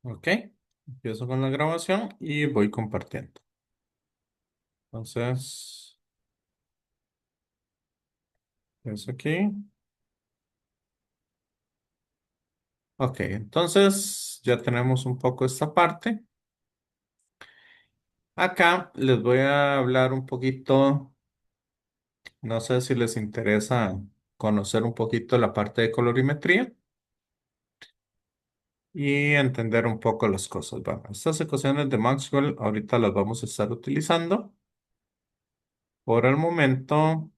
Ok, empiezo con la grabación y voy compartiendo. Entonces, eso aquí. Ok, entonces ya tenemos un poco esta parte. Acá les voy a hablar un poquito, no sé si les interesa conocer un poquito la parte de colorimetría y entender un poco las cosas. Bueno, estas ecuaciones de Maxwell ahorita las vamos a estar utilizando. Por el momento,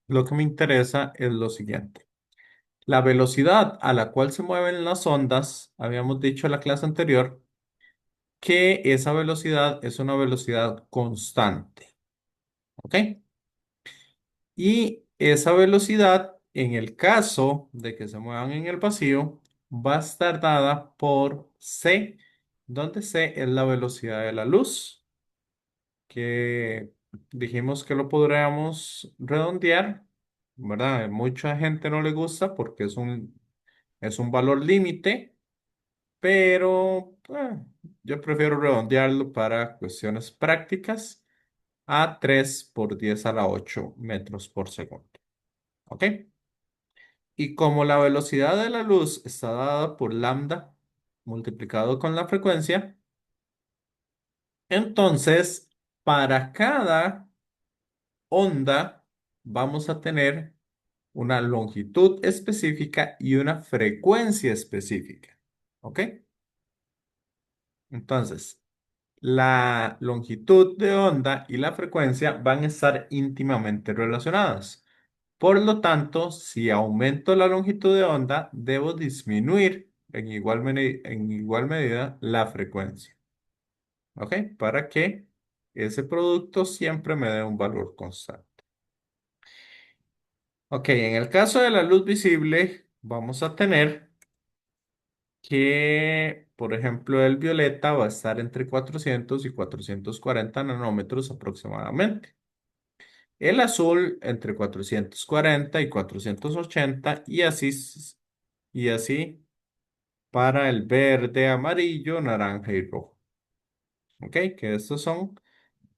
lo que me interesa es lo siguiente. La velocidad a la cual se mueven las ondas, habíamos dicho en la clase anterior, que esa velocidad es una velocidad constante, ¿ok? Y esa velocidad, en el caso de que se muevan en el vacío, va a estar dada por c, donde c es la velocidad de la luz, que dijimos que lo podríamos redondear, ¿verdad? Mucha gente no le gusta porque es un valor límite. Pero yo prefiero redondearlo para cuestiones prácticas a 3 por 10 a la 8 metros por segundo. ¿Ok? Y como la velocidad de la luz está dada por lambda multiplicado con la frecuencia, entonces para cada onda vamos a tener una longitud específica y una frecuencia específica. ¿Ok? Entonces, la longitud de onda y la frecuencia van a estar íntimamente relacionadas. Por lo tanto, si aumento la longitud de onda, debo disminuir en igual medida la frecuencia. ¿Ok? Para que ese producto siempre me dé un valor constante. Ok, en el caso de la luz visible, vamos a tener que, por ejemplo, el violeta va a estar entre 400 y 440 nanómetros aproximadamente. El azul entre 440 y 480 y así para el verde, amarillo, naranja y rojo. ¿Ok? Que estas son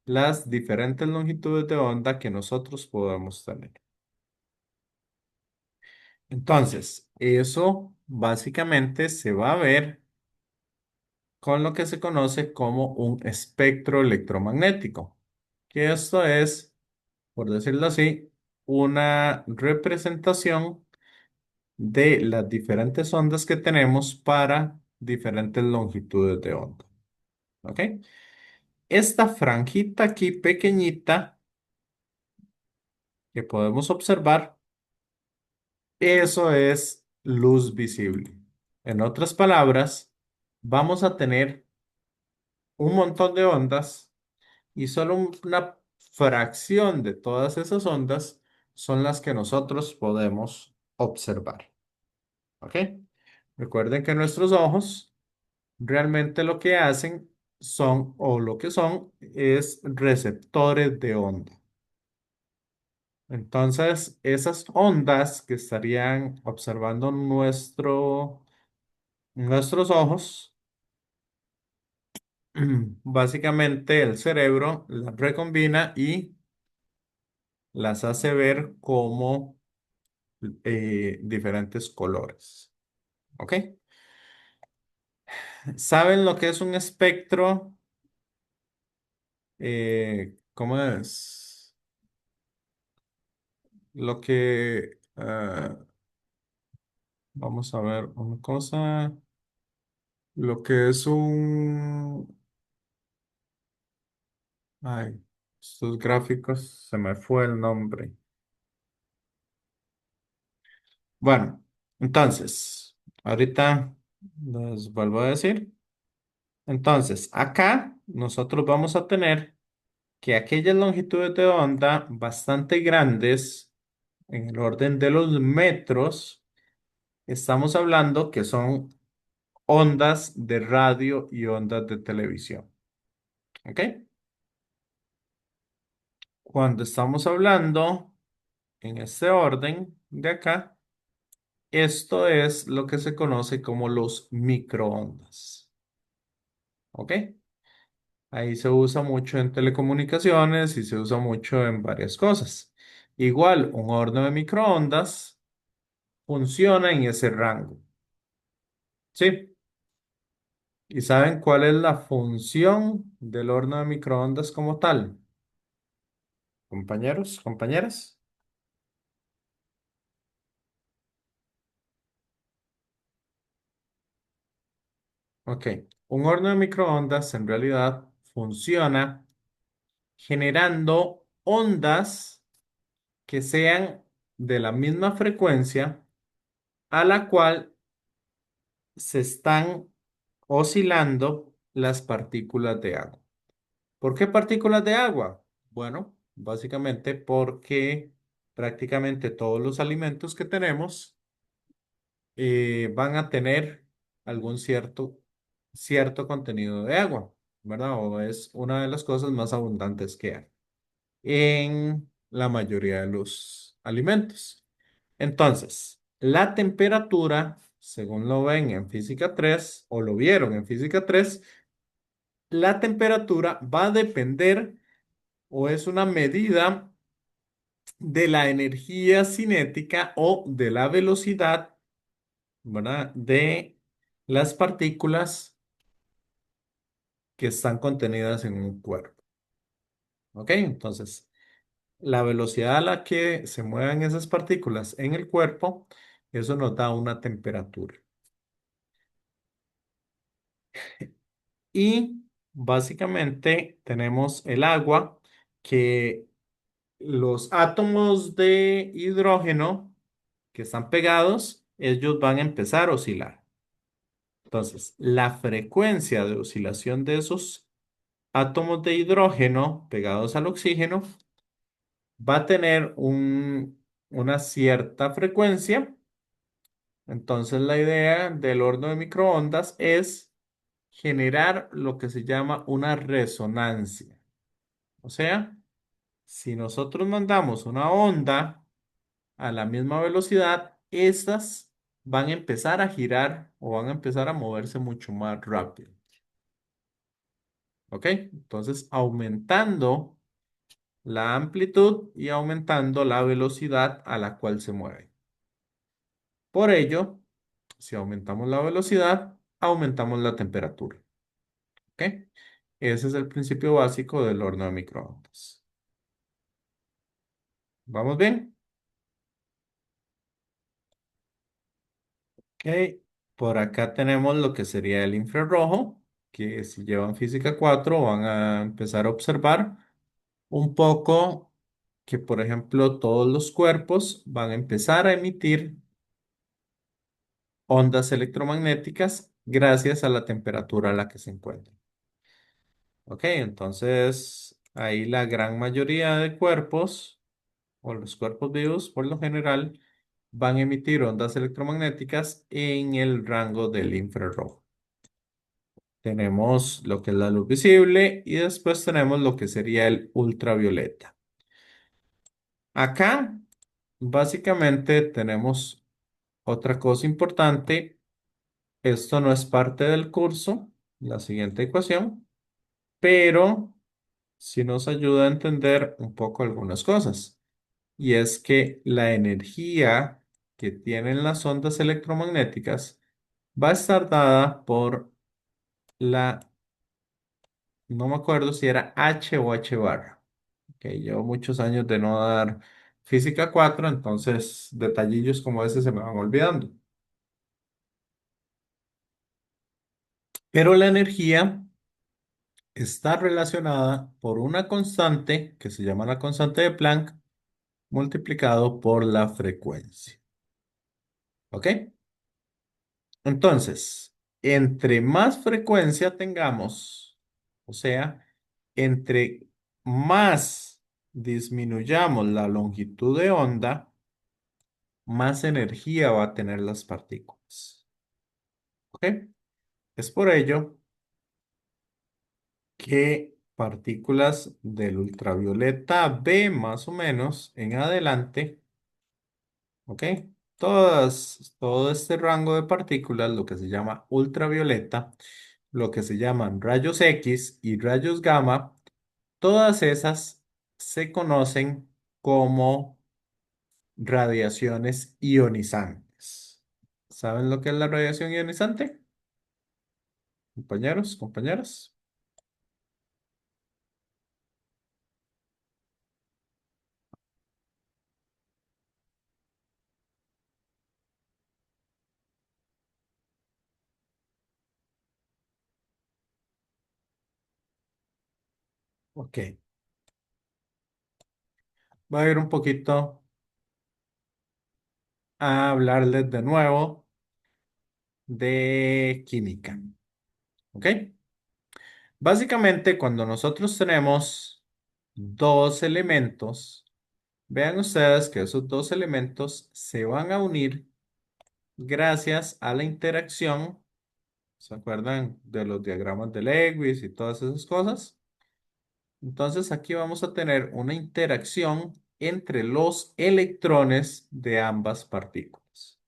las diferentes longitudes de onda que nosotros podemos tener. Entonces, eso básicamente se va a ver con lo que se conoce como un espectro electromagnético, que esto es, por decirlo así, una representación de las diferentes ondas que tenemos para diferentes longitudes de onda. ¿Ok? Esta franjita aquí pequeñita que podemos observar, eso es luz visible. En otras palabras, vamos a tener un montón de ondas y solo una fracción de todas esas ondas son las que nosotros podemos observar. ¿Ok? Recuerden que nuestros ojos realmente lo que hacen son, o lo que son, es receptores de onda. Entonces, esas ondas que estarían observando nuestros ojos, básicamente el cerebro las recombina y las hace ver como diferentes colores. ¿Ok? ¿Saben lo que es un espectro? ¿Cómo es? Lo que, vamos a ver una cosa, lo que es ay, estos gráficos, se me fue el nombre. Bueno, entonces, ahorita les vuelvo a decir. Entonces, acá nosotros vamos a tener que aquellas longitudes de onda bastante grandes, en el orden de los metros, estamos hablando que son ondas de radio y ondas de televisión. ¿Ok? Cuando estamos hablando en este orden de acá, Esto es lo que se conoce como los microondas. ¿Ok? Ahí se usa mucho en telecomunicaciones y se usa mucho en varias cosas. Igual, un horno de microondas funciona en ese rango. ¿Sí? ¿Y saben cuál es la función del horno de microondas como tal? Compañeros, compañeras. Ok. Un horno de microondas en realidad funciona generando ondas que sean de la misma frecuencia a la cual se están oscilando las partículas de agua. ¿Por qué partículas de agua? Bueno, básicamente porque prácticamente todos los alimentos que tenemos van a tener algún cierto contenido de agua, ¿verdad? O es una de las cosas más abundantes que hay en la mayoría de los alimentos. Entonces, la temperatura, según lo ven en física 3 o lo vieron en física 3, la temperatura va a depender o es una medida de la energía cinética o de la velocidad, ¿verdad? De las partículas que están contenidas en un cuerpo. ¿Ok? Entonces, la velocidad a la que se mueven esas partículas en el cuerpo, eso nos da una temperatura. Y básicamente tenemos el agua, que los átomos de hidrógeno que están pegados, ellos van a empezar a oscilar. Entonces, la frecuencia de oscilación de esos átomos de hidrógeno pegados al oxígeno va a tener una cierta frecuencia. Entonces, la idea del horno de microondas es generar lo que se llama una resonancia. O sea, si nosotros mandamos una onda a la misma velocidad, estas van a empezar a girar o van a empezar a moverse mucho más rápido. ¿Ok? Entonces, aumentando la amplitud y aumentando la velocidad a la cual se mueve. Por ello, si aumentamos la velocidad, aumentamos la temperatura. ¿Ok? Ese es el principio básico del horno de microondas. ¿Vamos bien? Ok. Por acá tenemos lo que sería el infrarrojo, que si llevan física 4 van a empezar a observar un poco que, por ejemplo, todos los cuerpos van a empezar a emitir ondas electromagnéticas gracias a la temperatura a la que se encuentran. Ok, entonces ahí la gran mayoría de cuerpos o los cuerpos vivos por lo general van a emitir ondas electromagnéticas en el rango del infrarrojo. Tenemos lo que es la luz visible y después tenemos lo que sería el ultravioleta. Acá básicamente tenemos otra cosa importante. Esto no es parte del curso, la siguiente ecuación, pero sí nos ayuda a entender un poco algunas cosas. Y es que la energía que tienen las ondas electromagnéticas va a estar dada por la, no me acuerdo si era H o H barra. Que llevo muchos años de no dar física 4, entonces detallillos como ese se me van olvidando. Pero la energía está relacionada por una constante que se llama la constante de Planck multiplicado por la frecuencia. ¿Ok? Entonces, entre más frecuencia tengamos, o sea, entre más disminuyamos la longitud de onda, más energía va a tener las partículas. ¿Ok? Es por ello que partículas del ultravioleta B más o menos en adelante, ¿ok? todo este rango de partículas, lo que se llama ultravioleta, lo que se llaman rayos X y rayos gamma, todas esas se conocen como radiaciones ionizantes. ¿Saben lo que es la radiación ionizante? Compañeros, compañeras. Ok, voy a ir un poquito a hablarles de nuevo de química. ¿Ok? Básicamente, cuando nosotros tenemos dos elementos, vean ustedes que esos dos elementos se van a unir gracias a la interacción. ¿Se acuerdan de los diagramas de Lewis y todas esas cosas? Entonces aquí vamos a tener una interacción entre los electrones de ambas partículas.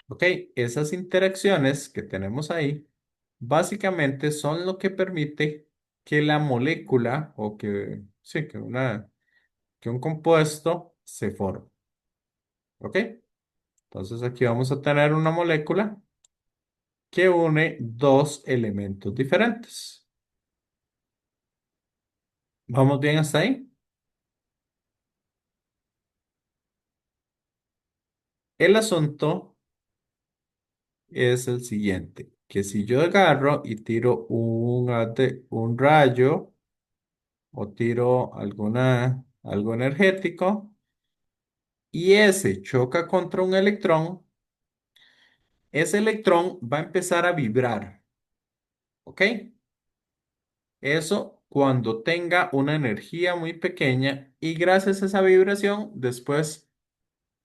¿Ok? Esas interacciones que tenemos ahí básicamente son lo que permite que la molécula o que, sí, que un compuesto se forme. ¿Ok? Entonces aquí vamos a tener una molécula que une dos elementos diferentes. ¿Vamos bien hasta ahí? El asunto es el siguiente, que si yo agarro y tiro un rayo o tiro algo energético y ese choca contra un electrón, ese electrón va a empezar a vibrar, ¿ok? Eso cuando tenga una energía muy pequeña y gracias a esa vibración después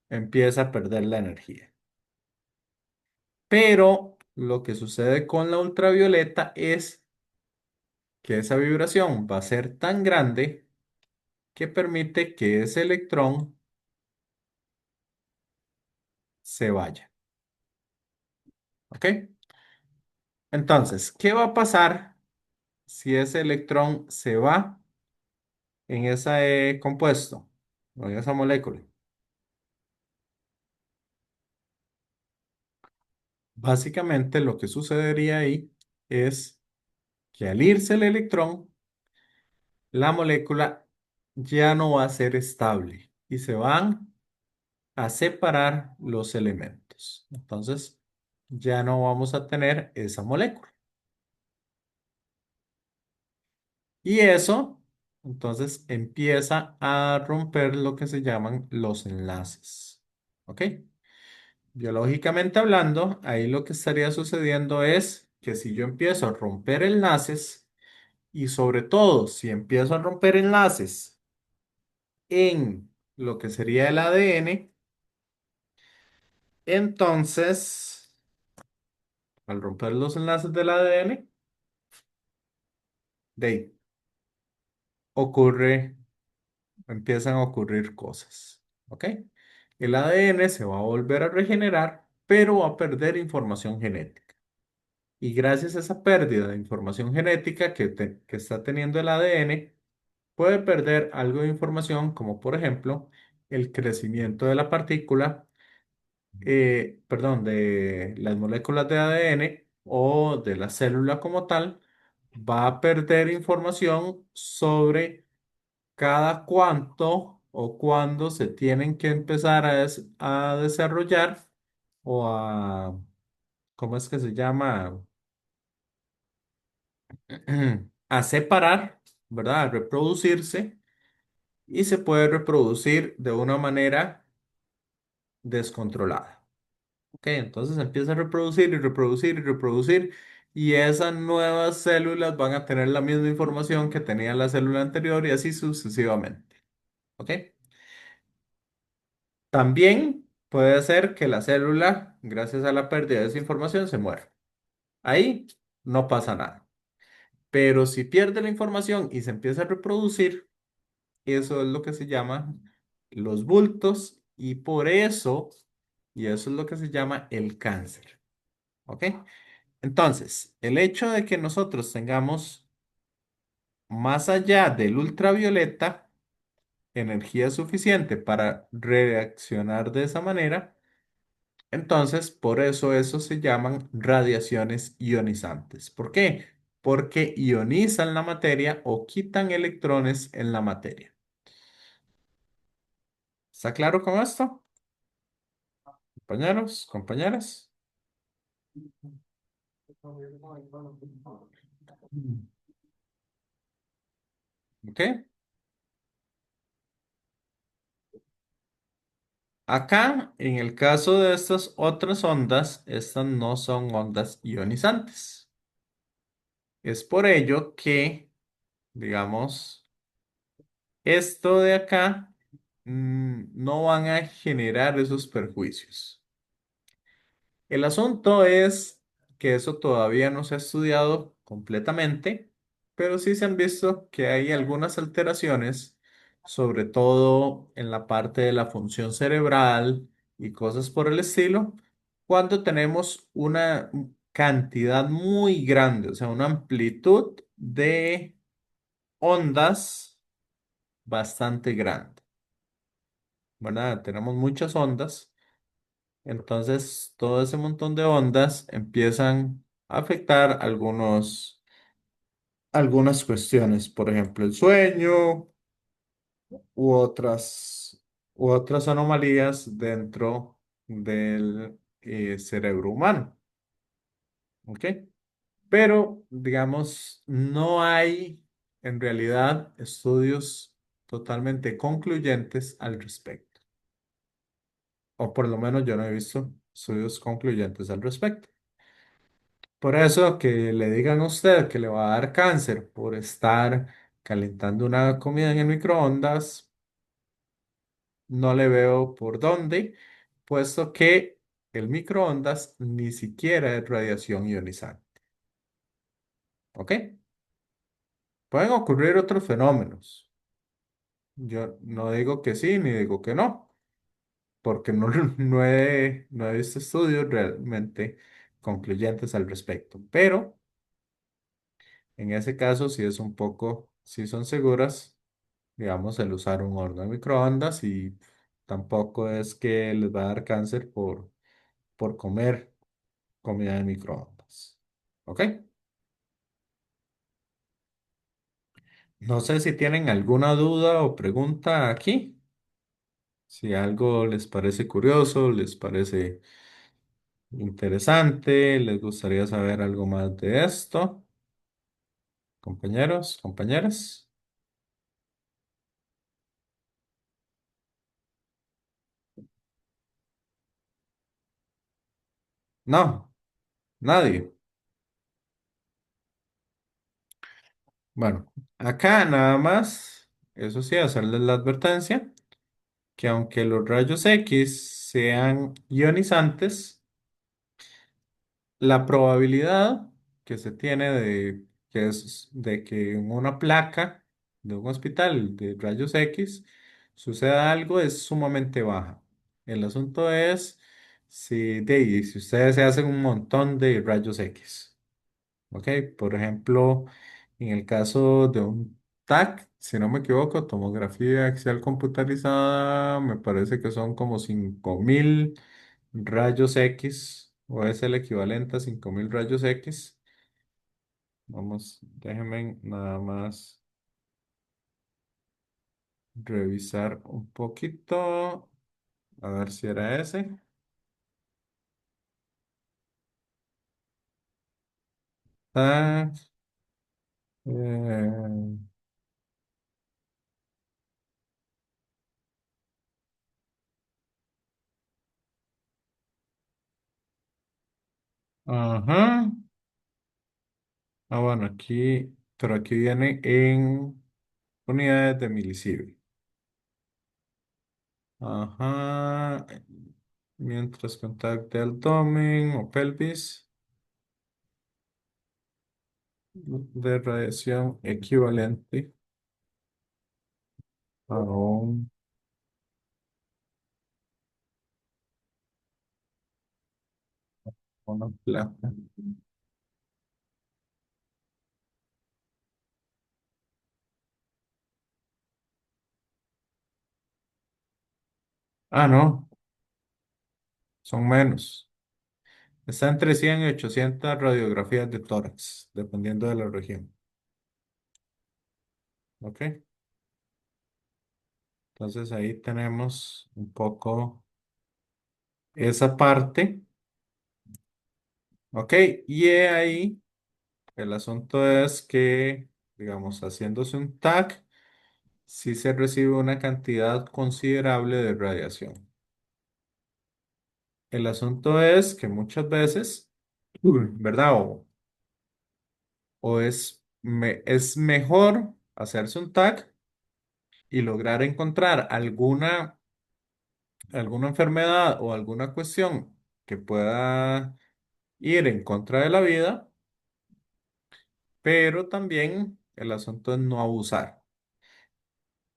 empieza a perder la energía. Pero lo que sucede con la ultravioleta es que esa vibración va a ser tan grande que permite que ese electrón se vaya. ¿Ok? Entonces, ¿qué va a pasar si ese electrón se va en ese compuesto o en esa molécula? Básicamente lo que sucedería ahí es que al irse el electrón, la molécula ya no va a ser estable y se van a separar los elementos. Entonces, ya no vamos a tener esa molécula. Y eso, entonces, empieza a romper lo que se llaman los enlaces. ¿Ok? Biológicamente hablando, ahí lo que estaría sucediendo es que si yo empiezo a romper enlaces, y sobre todo si empiezo a romper enlaces en lo que sería el ADN, entonces, al romper los enlaces del ADN, de ahí ocurre, empiezan a ocurrir cosas. ¿Ok? El ADN se va a volver a regenerar, pero va a perder información genética. Y gracias a esa pérdida de información genética que está teniendo el ADN, puede perder algo de información, como por ejemplo el crecimiento de la partícula, perdón, de las moléculas de ADN o de la célula como tal, va a perder información sobre cada cuánto o cuándo se tienen que empezar a desarrollar o a, ¿cómo es que se llama? A separar, ¿verdad? A reproducirse y se puede reproducir de una manera descontrolada. Ok, entonces empieza a reproducir y reproducir y reproducir y esas nuevas células van a tener la misma información que tenía la célula anterior y así sucesivamente. ¿Ok? También puede ser que la célula, gracias a la pérdida de esa información, se muera. Ahí no pasa nada. Pero si pierde la información y se empieza a reproducir, eso es lo que se llama los bultos y por eso y eso es lo que se llama el cáncer. ¿Ok? Entonces, el hecho de que nosotros tengamos más allá del ultravioleta energía suficiente para reaccionar de esa manera, entonces por eso se llaman radiaciones ionizantes. ¿Por qué? Porque ionizan la materia o quitan electrones en la materia. ¿Está claro con esto, compañeros, compañeras? ¿Ok? Acá, en el caso de estas otras ondas, estas no son ondas ionizantes. Es por ello que, digamos, esto de acá no van a generar esos perjuicios. El asunto es que eso todavía no se ha estudiado completamente, pero sí se han visto que hay algunas alteraciones, sobre todo en la parte de la función cerebral y cosas por el estilo, cuando tenemos una cantidad muy grande, o sea, una amplitud de ondas bastante grande, ¿verdad? Tenemos muchas ondas. Entonces, todo ese montón de ondas empiezan a afectar algunas cuestiones, por ejemplo, el sueño u u otras anomalías dentro del cerebro humano. ¿Ok? Pero, digamos, no hay en realidad estudios totalmente concluyentes al respecto. O por lo menos yo no he visto estudios concluyentes al respecto. Por eso que le digan a usted que le va a dar cáncer por estar calentando una comida en el microondas, no le veo por dónde, puesto que el microondas ni siquiera es radiación ionizante. ¿Ok? Pueden ocurrir otros fenómenos. Yo no digo que sí, ni digo que no, porque no, no he visto estudios realmente concluyentes al respecto. Pero en ese caso, sí es un poco, sí son seguras, digamos, el usar un horno de microondas y tampoco es que les va a dar cáncer por comer comida de microondas. ¿Ok? No sé si tienen alguna duda o pregunta aquí. Si algo les parece curioso, les parece interesante, les gustaría saber algo más de esto, compañeros, compañeras. No, nadie. Bueno, acá nada más, eso sí, hacerles la advertencia que aunque los rayos X sean ionizantes, la probabilidad que se tiene de que en una placa de un hospital de rayos X suceda algo es sumamente baja. El asunto es si ustedes se hacen un montón de rayos X. ¿Ok? Por ejemplo, en el caso de un TAC, si no me equivoco, tomografía axial computarizada, me parece que son como 5000 rayos X, o es el equivalente a 5000 rayos X. Vamos, déjenme nada más revisar un poquito, a ver si era ese. TAC, eh, ajá. Ah, bueno, aquí, pero aquí viene en unidades de milisievert. Ajá. Mientras contacte abdomen o pelvis de radiación equivalente a un Una placa. Ah, no, son menos. Está entre 100 y 800 radiografías de tórax, dependiendo de la región. ¿Ok? Entonces ahí tenemos un poco esa parte. ¿Ok? Y ahí el asunto es que, digamos, haciéndose un TAC, sí se recibe una cantidad considerable de radiación. El asunto es que muchas veces, ¿verdad? O es mejor hacerse un TAC y lograr encontrar alguna enfermedad o alguna cuestión que pueda ir en contra de la vida, pero también el asunto es no abusar.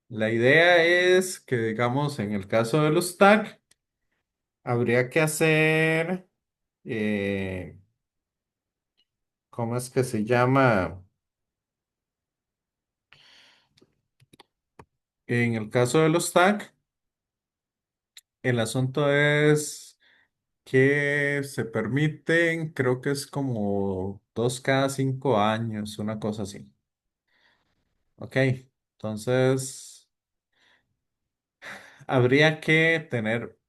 La idea es que, digamos, en el caso de los TAC, habría que hacer, eh, ¿cómo es que se llama? En el caso de los TAC, el asunto es que se permiten, creo que es como 2 cada 5 años, una cosa así. Ok, entonces habría que tener,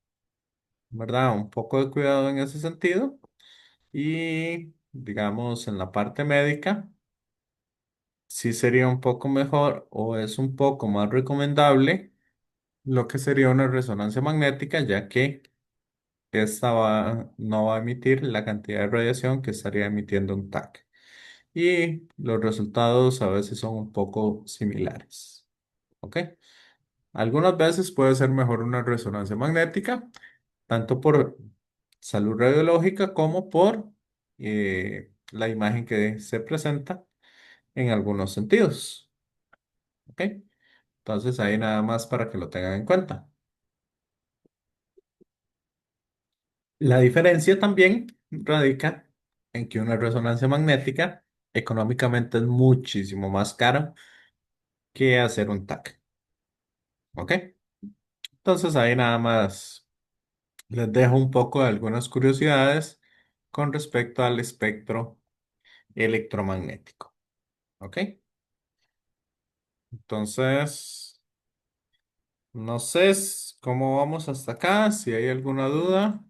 ¿verdad? Un poco de cuidado en ese sentido y, digamos, en la parte médica, sí sería un poco mejor o es un poco más recomendable lo que sería una resonancia magnética, ya que no va a emitir la cantidad de radiación que estaría emitiendo un TAC. Y los resultados a veces son un poco similares. ¿Ok? Algunas veces puede ser mejor una resonancia magnética, tanto por salud radiológica como por la imagen que se presenta en algunos sentidos. ¿Ok? Entonces ahí nada más para que lo tengan en cuenta. La diferencia también radica en que una resonancia magnética económicamente es muchísimo más cara que hacer un TAC. ¿Ok? Entonces ahí nada más les dejo un poco de algunas curiosidades con respecto al espectro electromagnético. ¿Ok? Entonces, no sé cómo vamos hasta acá, si hay alguna duda.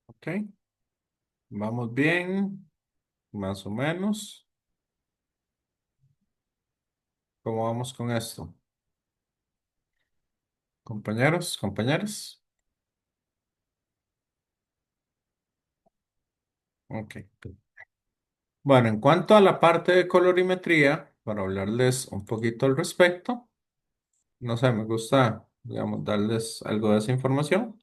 ¿Ok? Vamos bien, más o menos. ¿Cómo vamos con esto? Compañeros, compañeras. Ok. Bueno, en cuanto a la parte de colorimetría, para hablarles un poquito al respecto, no sé, me gusta, digamos, darles algo de esa información.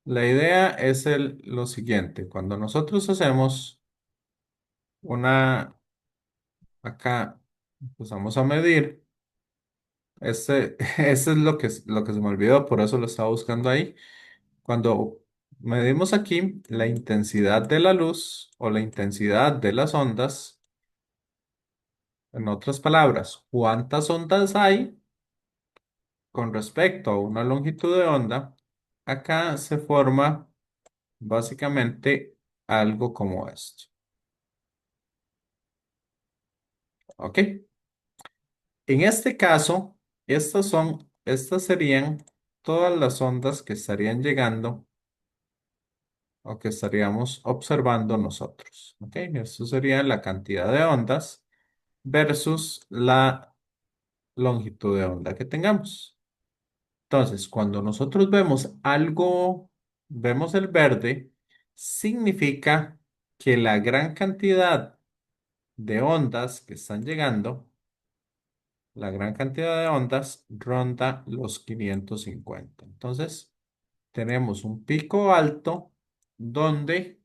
La idea es lo siguiente, cuando nosotros hacemos una, acá empezamos a medir, ese es lo que se me olvidó, por eso lo estaba buscando ahí. Cuando medimos aquí la intensidad de la luz o la intensidad de las ondas, en otras palabras, ¿cuántas ondas hay con respecto a una longitud de onda? Acá se forma básicamente algo como esto. ¿Ok? En este caso, estas serían todas las ondas que estarían llegando o que estaríamos observando nosotros. ¿Ok? Esto sería la cantidad de ondas versus la longitud de onda que tengamos. Entonces, cuando nosotros vemos algo, vemos el verde, significa que la gran cantidad de ondas que están llegando, la gran cantidad de ondas ronda los 550. Entonces, tenemos un pico alto donde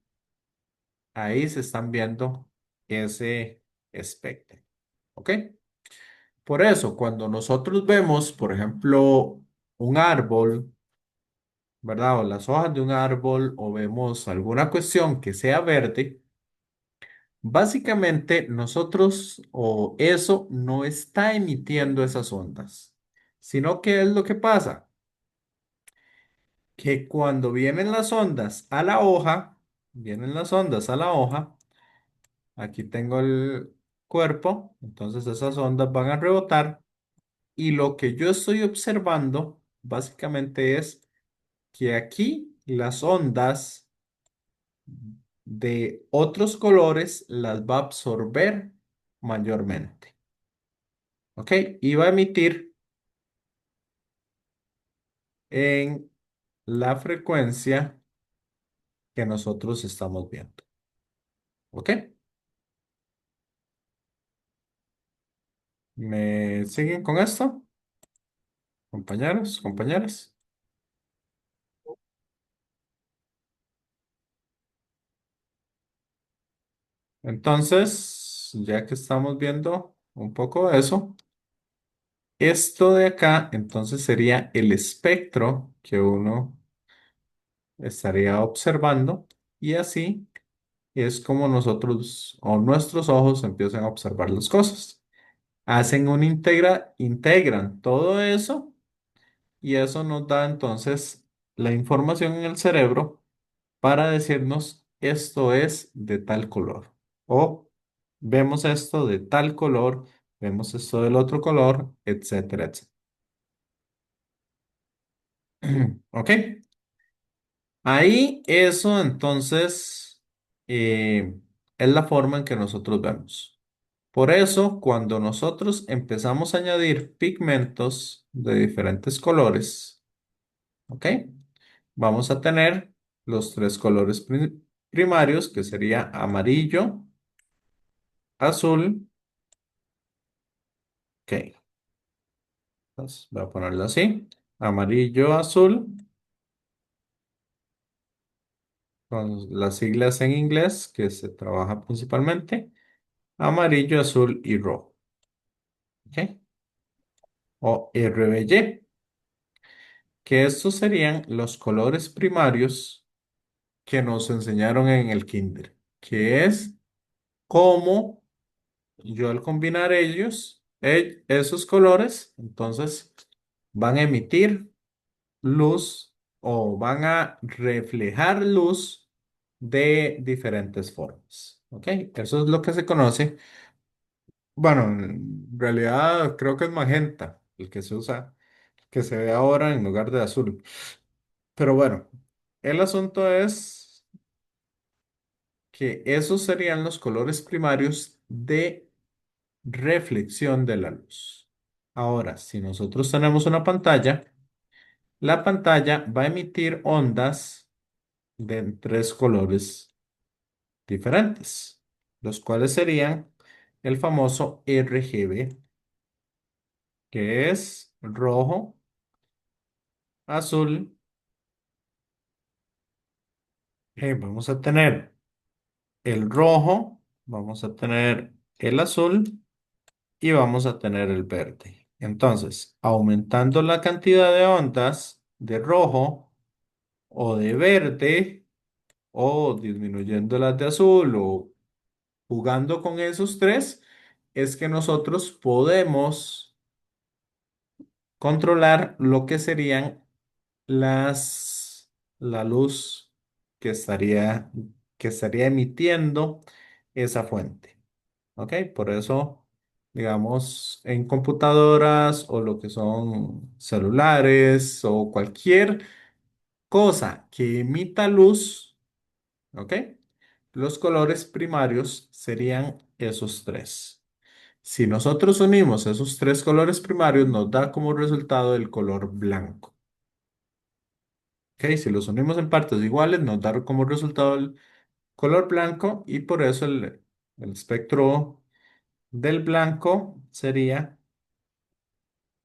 ahí se están viendo ese espectro. ¿Ok? Por eso, cuando nosotros vemos, por ejemplo, un árbol, ¿verdad? O las hojas de un árbol, o vemos alguna cuestión que sea verde, básicamente nosotros o eso no está emitiendo esas ondas, sino que es lo que pasa, que cuando vienen las ondas a la hoja, vienen las ondas a la hoja, aquí tengo el cuerpo, entonces esas ondas van a rebotar y lo que yo estoy observando básicamente es que aquí las ondas de otros colores las va a absorber mayormente. ¿Ok? Y va a emitir en la frecuencia que nosotros estamos viendo. ¿Ok? ¿Me siguen con esto? Compañeros, compañeras. Entonces, ya que estamos viendo un poco de eso, esto de acá, entonces sería el espectro que uno estaría observando y así es como nosotros o nuestros ojos empiezan a observar las cosas. Hacen integran todo eso y eso nos da entonces la información en el cerebro para decirnos esto es de tal color o vemos esto de tal color, vemos esto del otro color, etcétera, etcétera. ¿Ok? Ahí eso entonces es la forma en que nosotros vemos. Por eso, cuando nosotros empezamos a añadir pigmentos de diferentes colores, ¿ok? Vamos a tener los tres colores primarios, que sería amarillo, azul, ok. Entonces, voy a ponerlo así. Amarillo, azul, con las siglas en inglés que se trabaja principalmente. Amarillo, azul y rojo, ¿ok? O RBY, que estos serían los colores primarios que nos enseñaron en el kinder, que es cómo yo al combinar ellos, esos colores, entonces van a emitir luz o van a reflejar luz de diferentes formas. ¿Ok? Eso es lo que se conoce. Bueno, en realidad creo que es magenta el que se usa, que se ve ahora en lugar de azul. Pero bueno, el asunto es que esos serían los colores primarios de reflexión de la luz. Ahora, si nosotros tenemos una pantalla, la pantalla va a emitir ondas de tres colores diferentes, los cuales serían el famoso RGB, que es rojo, azul. Vamos a tener el rojo, vamos a tener el azul y vamos a tener el verde. Entonces, aumentando la cantidad de ondas de rojo o de verde o disminuyendo las de azul o jugando con esos tres, es que nosotros podemos controlar lo que serían la luz que que estaría emitiendo esa fuente. ¿Ok? Por eso, digamos, en computadoras o lo que son celulares o cualquier cosa que emita luz, ¿ok? Los colores primarios serían esos tres. Si nosotros unimos esos tres colores primarios, nos da como resultado el color blanco. ¿Ok? Si los unimos en partes iguales, nos da como resultado el color blanco y por eso el espectro del blanco sería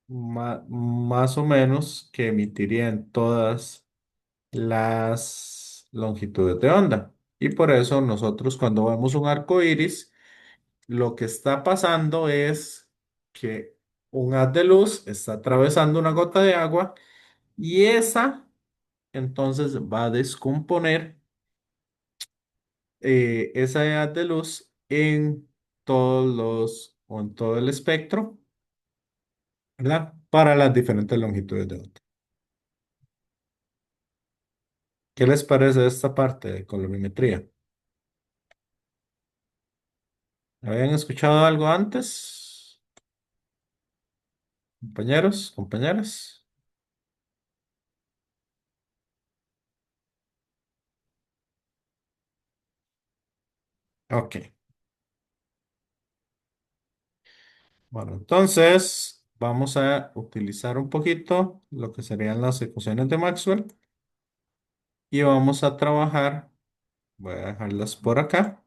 más o menos que emitiría en todas. las longitudes de onda. Y por eso nosotros cuando vemos un arco iris, lo que está pasando es que un haz de luz está atravesando una gota de agua y esa entonces va a descomponer esa haz de luz en todos los o en todo el espectro, ¿verdad? Para las diferentes longitudes de onda. ¿Qué les parece esta parte de colorimetría? ¿Habían escuchado algo antes, compañeros, compañeras? Ok, bueno, entonces vamos a utilizar un poquito lo que serían las ecuaciones de Maxwell y vamos a trabajar, voy a dejarlas por acá,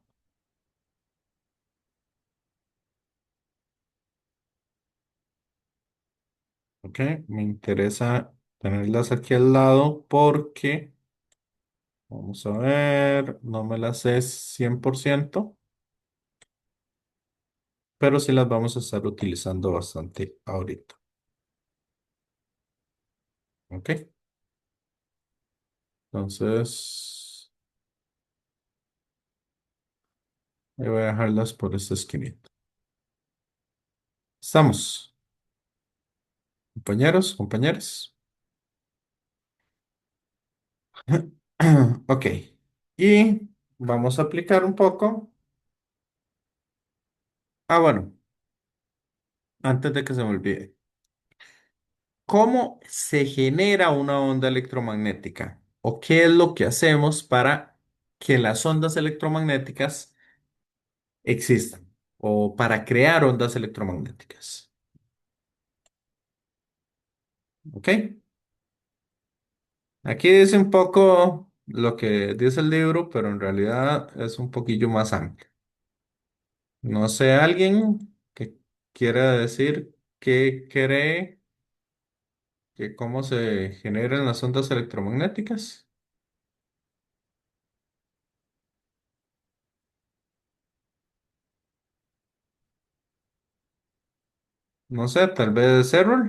ok, me interesa tenerlas aquí al lado porque, vamos a ver, no me las sé 100%, pero sí las vamos a estar utilizando bastante ahorita, ok, entonces... Ahí voy a dejarlas por esta esquinita. Estamos, compañeros, compañeras. Ok. Y vamos a aplicar un poco. Ah, bueno, antes de que se me olvide. ¿Cómo se genera una onda electromagnética? ¿O qué es lo que hacemos para que las ondas electromagnéticas existan? O para crear ondas electromagnéticas. ¿Ok? Aquí dice un poco lo que dice el libro, pero en realidad es un poquillo más amplio. No sé, alguien que quiera decir qué cree que cómo se generan las ondas electromagnéticas. No sé, tal vez Errol.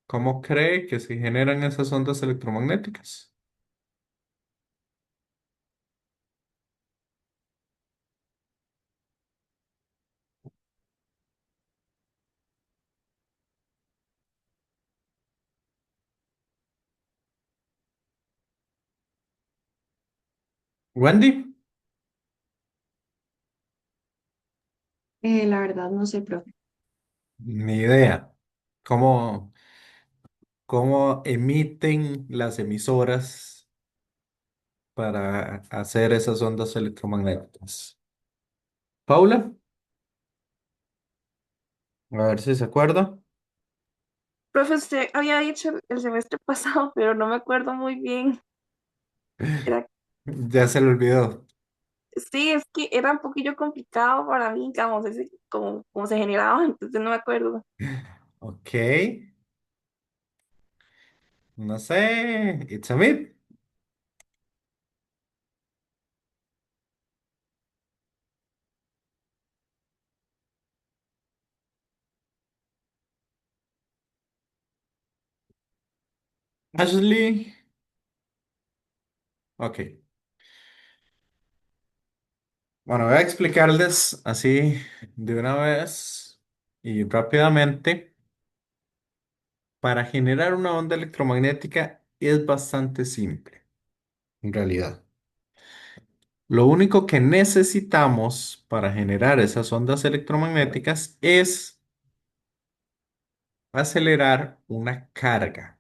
¿Cómo cree que se generan esas ondas electromagnéticas? Wendy, La verdad, no sé, profe. ni idea. ¿Cómo, cómo emiten las emisoras para hacer esas ondas electromagnéticas? Paula, a ver si se acuerda. Profe, usted había dicho el semestre pasado, pero no me acuerdo muy bien. Era, Ya se le olvidó. sí, es que era un poquillo complicado para mí, digamos, cómo se generaba, entonces no me acuerdo. Ok, no sé. It's a me. Ashley. Ok. Bueno, voy a explicarles así de una vez y rápidamente. Para generar una onda electromagnética es bastante simple, en realidad. Lo único que necesitamos para generar esas ondas electromagnéticas es acelerar una carga,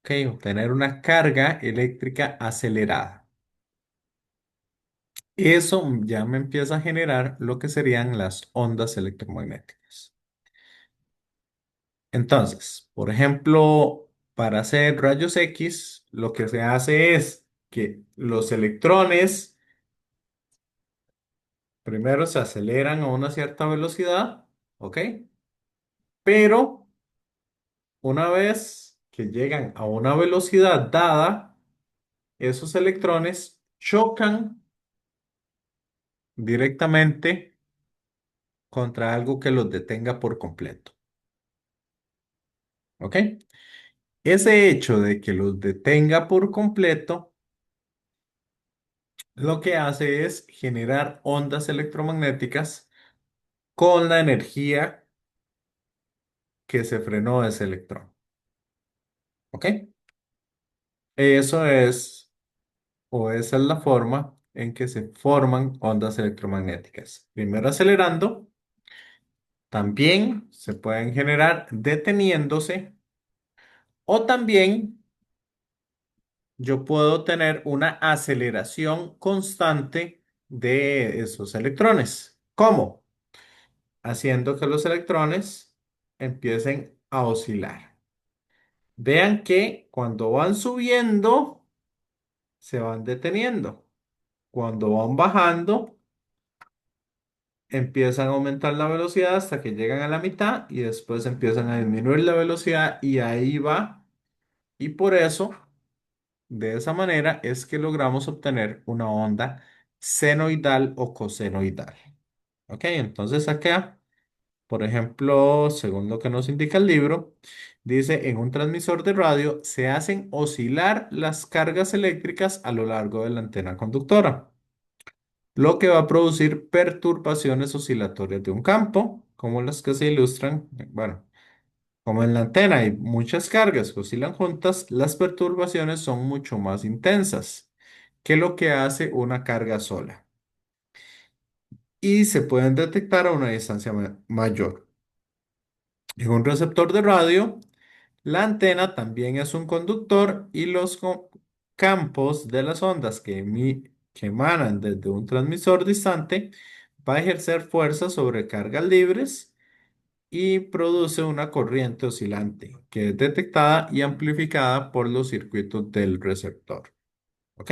¿ok? Obtener una carga eléctrica acelerada. Eso ya me empieza a generar lo que serían las ondas electromagnéticas. Entonces, por ejemplo, para hacer rayos X, lo que se hace es que los electrones primero se aceleran a una cierta velocidad, ¿ok? Pero una vez que llegan a una velocidad dada, esos electrones chocan directamente contra algo que los detenga por completo. ¿Ok? Ese hecho de que los detenga por completo, lo que hace es generar ondas electromagnéticas con la energía que se frenó ese electrón. ¿Ok? Eso es, o esa es la forma en que se forman ondas electromagnéticas. Primero acelerando, también se pueden generar deteniéndose, o también yo puedo tener una aceleración constante de esos electrones. ¿Cómo? Haciendo que los electrones empiecen a oscilar. Vean que cuando van subiendo, se van deteniendo. Cuando van bajando, empiezan a aumentar la velocidad hasta que llegan a la mitad y después empiezan a disminuir la velocidad y ahí va. Y por eso, de esa manera, es que logramos obtener una onda senoidal o cosenoidal. ¿Ok? Entonces acá, por ejemplo, según lo que nos indica el libro, dice, en un transmisor de radio se hacen oscilar las cargas eléctricas a lo largo de la antena conductora, lo que va a producir perturbaciones oscilatorias de un campo, como las que se ilustran, bueno, como en la antena hay muchas cargas que oscilan juntas, las perturbaciones son mucho más intensas que lo que hace una carga sola y se pueden detectar a una distancia mayor. En un receptor de radio, la antena también es un conductor y los campos de las ondas que emanan desde un transmisor distante va a ejercer fuerza sobre cargas libres y produce una corriente oscilante que es detectada y amplificada por los circuitos del receptor. ¿Ok?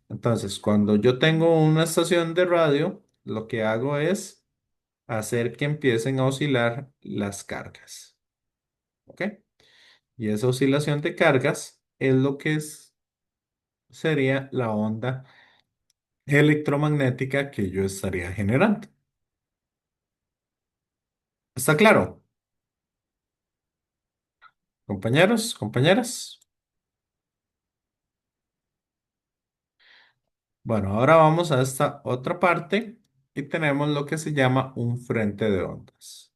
Entonces, cuando yo tengo una estación de radio, lo que hago es hacer que empiecen a oscilar las cargas. ¿Ok? Y esa oscilación de cargas es lo que sería la onda electromagnética que yo estaría generando. ¿Está claro? Compañeros, compañeras. Bueno, ahora vamos a esta otra parte y tenemos lo que se llama un frente de ondas.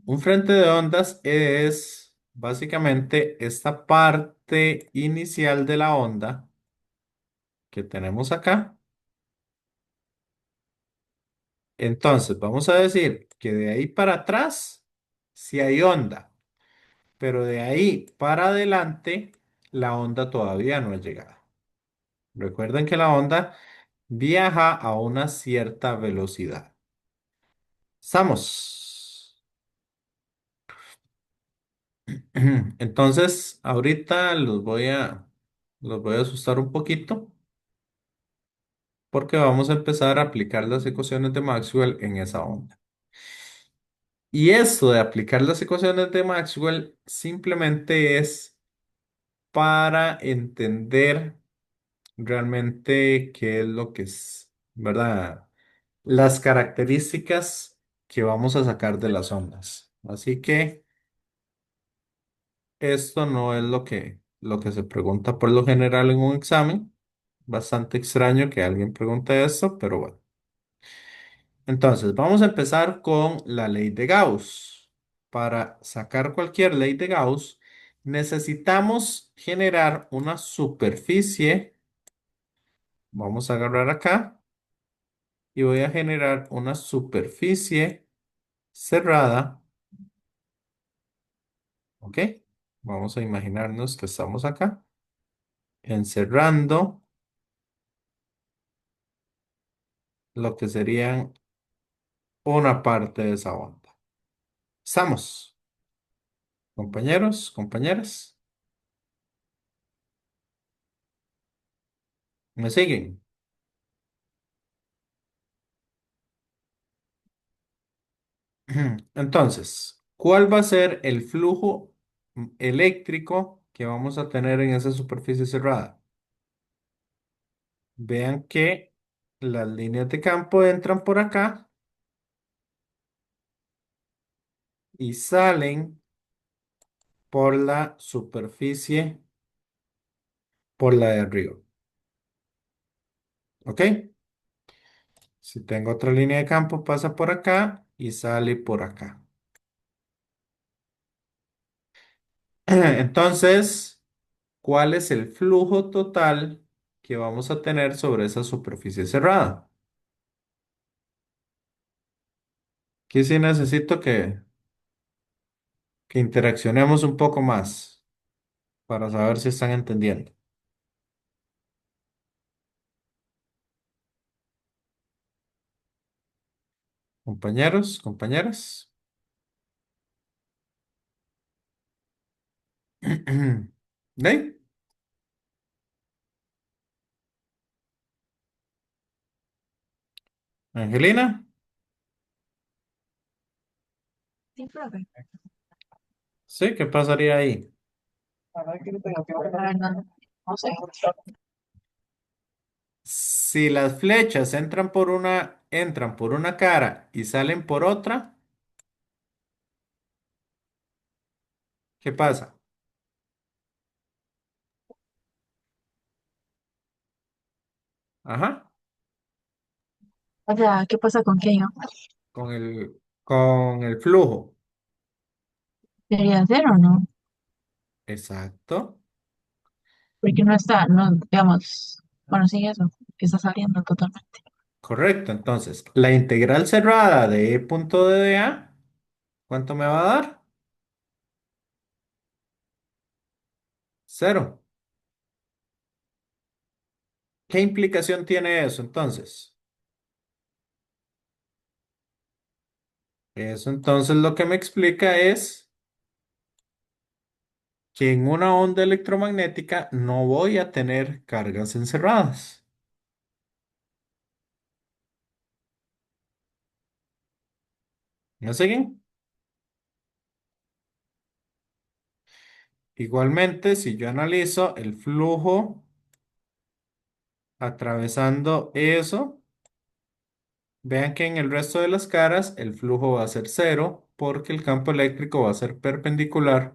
Un frente de ondas es básicamente esta parte inicial de la onda que tenemos acá. Entonces, vamos a decir que de ahí para atrás sí hay onda, pero de ahí para adelante la onda todavía no ha llegado. Recuerden que la onda viaja a una cierta velocidad. ¿Estamos? Entonces, ahorita los voy a asustar un poquito porque vamos a empezar a aplicar las ecuaciones de Maxwell en esa onda. Y esto de aplicar las ecuaciones de Maxwell simplemente es para entender realmente qué es lo que es, ¿verdad? Las características que vamos a sacar de las ondas. Así que esto no es lo que se pregunta por lo general en un examen. Bastante extraño que alguien pregunte esto, pero bueno. Entonces, vamos a empezar con la ley de Gauss. Para sacar cualquier ley de Gauss, necesitamos generar una superficie. Vamos a agarrar acá y voy a generar una superficie cerrada. ¿Ok? Vamos a imaginarnos que estamos acá, encerrando lo que serían una parte de esa onda. ¿Estamos, compañeros, compañeras? ¿Me siguen? Entonces, ¿cuál va a ser el flujo? eléctrico que vamos a tener en esa superficie cerrada. Vean que las líneas de campo entran por acá y salen por la superficie, por la de arriba. ¿Ok? Si tengo otra línea de campo, pasa por acá y sale por acá. Entonces, ¿cuál es el flujo total que vamos a tener sobre esa superficie cerrada? Aquí sí necesito que interaccionemos un poco más para saber si están entendiendo. Compañeros, compañeras. ¿De? Angelina. Sí, profe. Sí, ¿qué pasaría ahí? No, no sé. Si las flechas entran por una cara y salen por otra, ¿qué pasa? Ajá, O sea, ¿qué pasa con Keio? con el flujo. Debería ser o no, Exacto. porque no está, no, digamos, bueno, sí, eso, que está saliendo totalmente. Correcto. Entonces, la integral cerrada de E punto de A, ¿cuánto me va a dar? Cero. ¿Qué implicación tiene eso entonces? Eso entonces lo que me explica es que en una onda electromagnética no voy a tener cargas encerradas. ¿Me siguen? Igualmente, si yo analizo el flujo atravesando eso, vean que en el resto de las caras el flujo va a ser cero porque el campo eléctrico va a ser perpendicular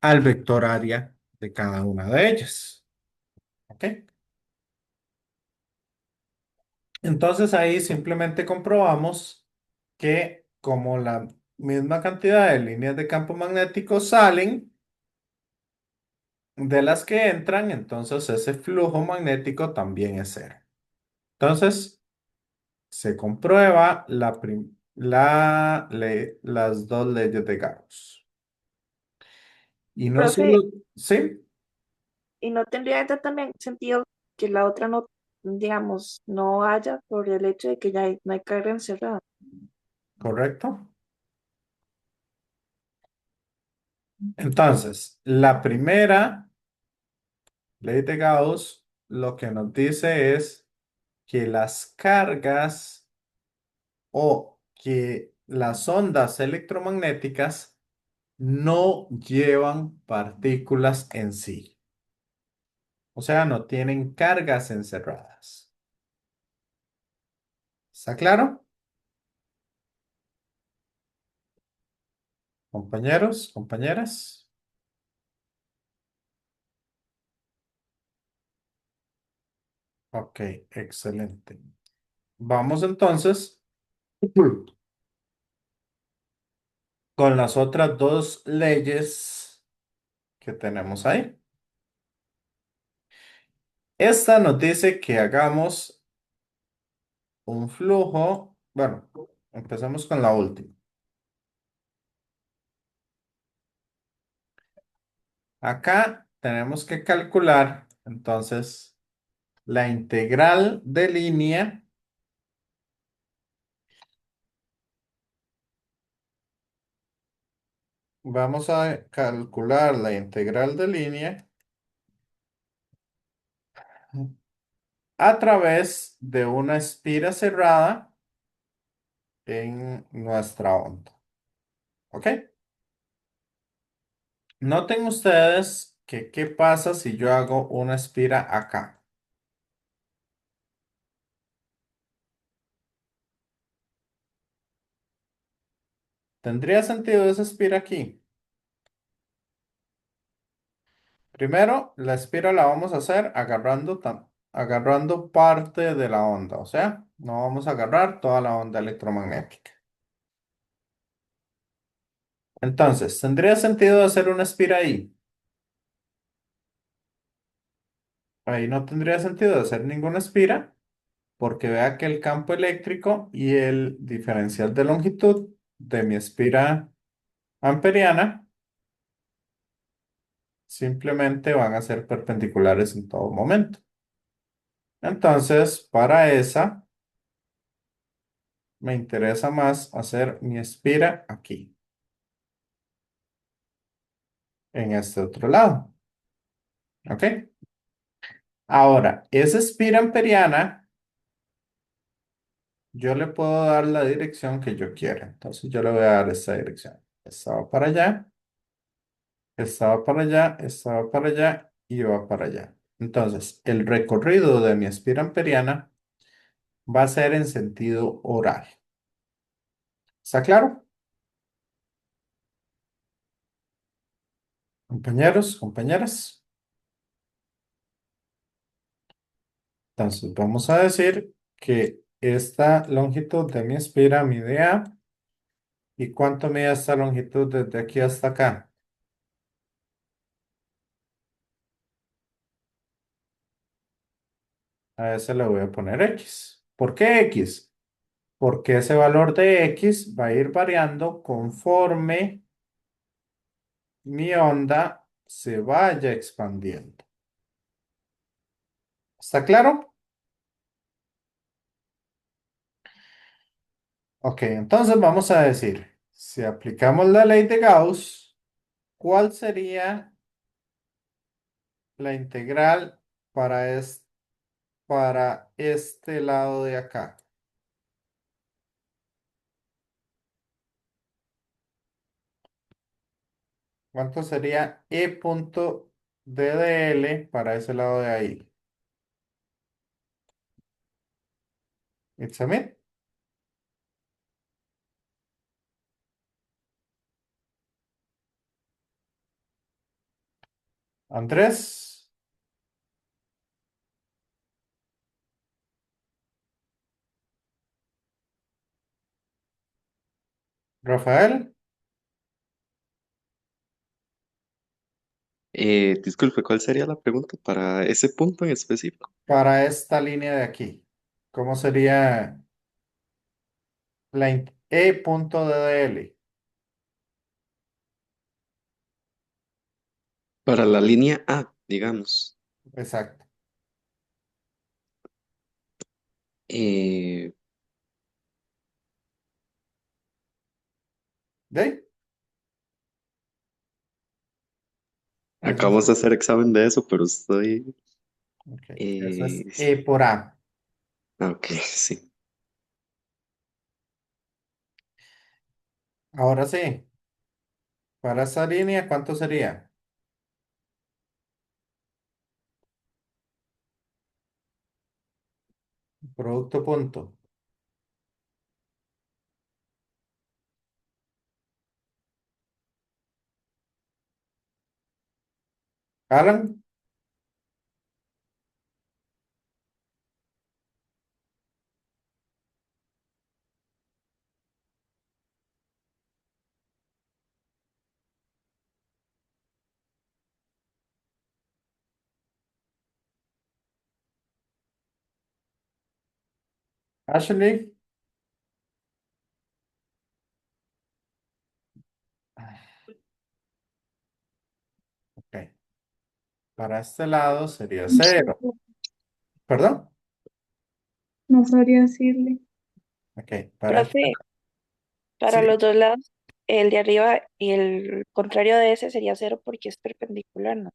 al vector área de cada una de ellas. ¿Ok? Entonces ahí simplemente comprobamos que como la misma cantidad de líneas de campo magnético salen de las que entran, entonces ese flujo magnético también es cero. Entonces se comprueba las dos leyes de Gauss. Y no Profe, solo, sí, ¿y no tendría también sentido que la otra no, digamos, no haya por el hecho de que ya no hay carga encerrada? correcto. Entonces, la primera ley de Gauss lo que nos dice es que las cargas o que las ondas electromagnéticas no llevan partículas en sí. O sea, no tienen cargas encerradas. ¿Está claro? Compañeros, compañeras. Ok, excelente. Vamos entonces con las otras dos leyes que tenemos ahí. Esta nos dice que hagamos un flujo. Bueno, empezamos con la última. Acá tenemos que calcular entonces la integral de línea. Vamos a calcular la integral de línea a través de una espira cerrada en nuestra onda. ¿Ok? Noten ustedes que qué pasa si yo hago una espira acá. ¿Tendría sentido esa espira aquí? Primero, la espira la vamos a hacer agarrando parte de la onda, o sea, no vamos a agarrar toda la onda electromagnética. Entonces, ¿tendría sentido hacer una espira ahí? Ahí no tendría sentido hacer ninguna espira porque vea que el campo eléctrico y el diferencial de longitud de mi espira amperiana simplemente van a ser perpendiculares en todo momento. Entonces, para esa, me interesa más hacer mi espira aquí, en este otro lado. ¿Ok? Ahora, esa espira amperiana, yo le puedo dar la dirección que yo quiera. Entonces, yo le voy a dar esta dirección. Esta va para allá, esta va para allá, esta va para allá y va para allá. Entonces, el recorrido de mi espira amperiana va a ser en sentido horario. ¿Está claro? Compañeros, compañeras. Entonces, vamos a decir que esta longitud de mi espira mide A. ¿Y cuánto mide esta longitud desde aquí hasta acá? A ese le voy a poner X. ¿Por qué X? Porque ese valor de X va a ir variando conforme mi onda se vaya expandiendo. ¿Está claro? Ok, entonces vamos a decir, si aplicamos la ley de Gauss, ¿cuál sería la integral para, para este lado de acá? ¿Cuánto sería E punto DDL para ese lado de ahí? ¿Itzamit? Andrés, Rafael, Disculpe, ¿cuál sería la pregunta para ese punto en específico? para esta línea de aquí, ¿cómo sería E punto DDL? Para la línea A, digamos. Exacto. Eh, ¿De ahí? Eso es, Acabamos de hacer examen de eso, pero estoy... ok, eso es eh, E por A. ok, sí. Ahora sí, para esa línea, ¿cuánto sería? Producto punto. Alan, Ashley. Ok, para este lado sería cero. ¿Perdón? No sabría decirle. Ok, para este Profe, para sí. los dos lados, el de arriba y el contrario de ese sería cero porque es perpendicular, ¿no?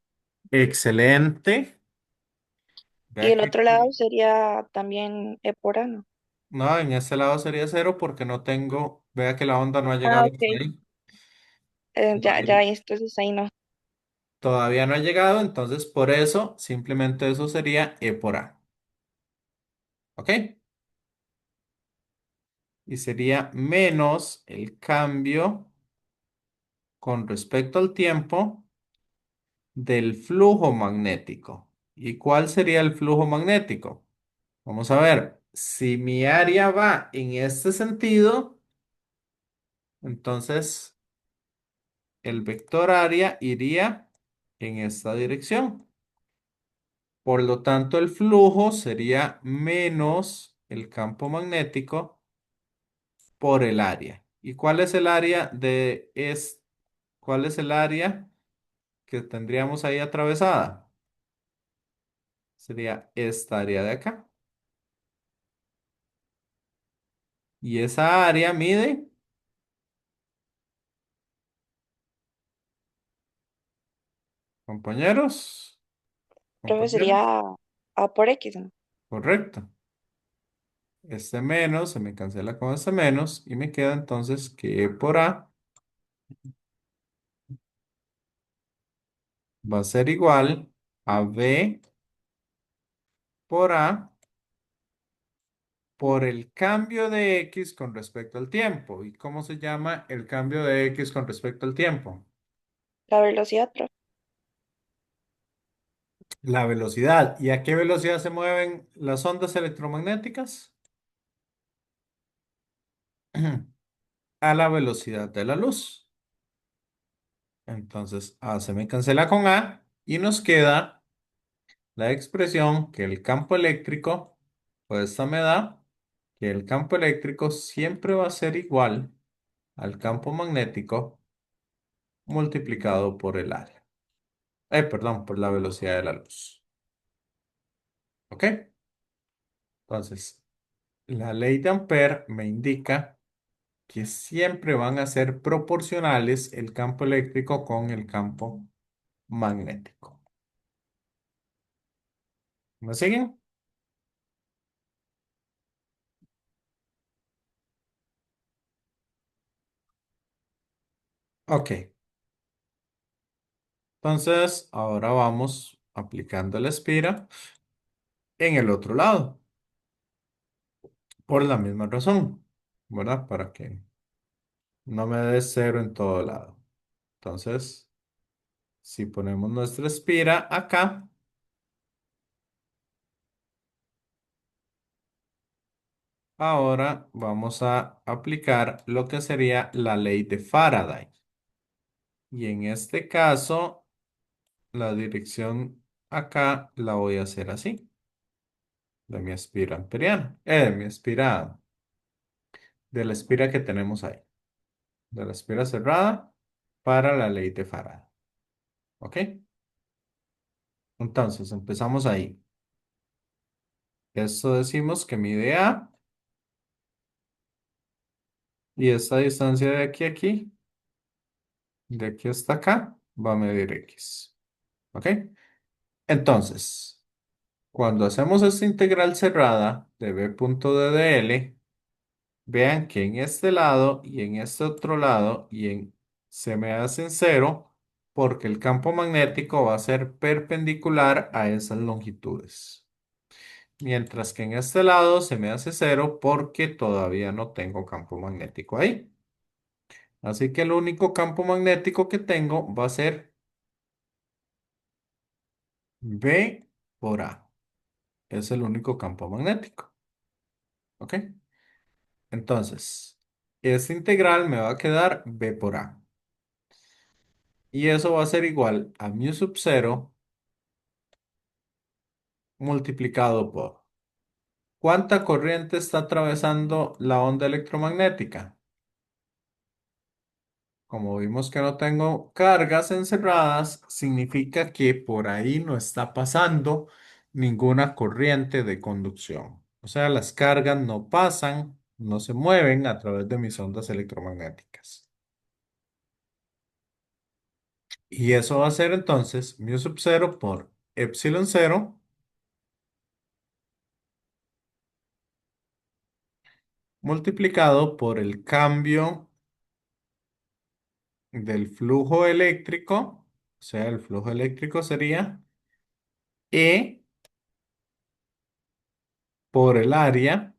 Excelente. Y Vea el que otro lado aquí, sería también E por A, ¿no? no, en este lado sería cero porque no tengo, vea que la onda no ha Ah, llegado hasta ok. ahí. Ya, ya, entonces ahí no. Todavía no ha llegado, entonces por eso simplemente eso sería E por A. ¿Ok? Y sería menos el cambio con respecto al tiempo del flujo magnético. ¿Y cuál sería el flujo magnético? Vamos a ver, si mi área va en este sentido, entonces el vector área iría en esta dirección. Por lo tanto, el flujo sería menos el campo magnético por el área. ¿Y cuál es el área cuál es el área que tendríamos ahí atravesada? Sería esta área de acá. Y esa área mide, compañeros, Profe, compañeros, sería A por X, ¿no? correcto. Este menos se me cancela con este menos y me queda entonces que E por A va a ser igual a B por A por el cambio de X con respecto al tiempo. ¿Y cómo se llama el cambio de X con respecto al tiempo? La velocidad, profe. La velocidad. ¿Y a qué velocidad se mueven las ondas electromagnéticas? A la velocidad de la luz. Entonces, A se me cancela con A y nos queda la expresión que el campo eléctrico, pues esta me da que el campo eléctrico siempre va a ser igual al campo magnético multiplicado por el área. Perdón, por la velocidad de la luz. ¿Ok? Entonces, la ley de Ampère me indica que siempre van a ser proporcionales el campo eléctrico con el campo magnético. ¿Me siguen? Ok. Entonces, ahora vamos aplicando la espira en el otro lado, por la misma razón, ¿verdad? Para que no me dé cero en todo lado. Entonces, si ponemos nuestra espira acá, ahora vamos a aplicar lo que sería la ley de Faraday. Y en este caso, la dirección acá la voy a hacer así, de mi espira amperiana, de mi espira, de la espira que tenemos ahí, de la espira cerrada para la ley de Faraday. ¿Ok? Entonces, empezamos ahí. Esto decimos que mide A y esta distancia de aquí a aquí, de aquí hasta acá, va a medir X. ¿Ok? Entonces, cuando hacemos esta integral cerrada de B punto d de L, vean que en este lado y en este otro lado se me hacen cero porque el campo magnético va a ser perpendicular a esas longitudes. Mientras que en este lado se me hace cero porque todavía no tengo campo magnético ahí. Así que el único campo magnético que tengo va a ser B por A. Es el único campo magnético. ¿Ok? Entonces, esta integral me va a quedar B por A. Y eso va a ser igual a mu sub 0 multiplicado por ¿cuánta corriente está atravesando la onda electromagnética? Como vimos que no tengo cargas encerradas, significa que por ahí no está pasando ninguna corriente de conducción. O sea, las cargas no pasan, no se mueven a través de mis ondas electromagnéticas. Y eso va a ser entonces mu sub 0 por epsilon 0 multiplicado por el cambio del flujo eléctrico O sea, el flujo eléctrico sería E por el área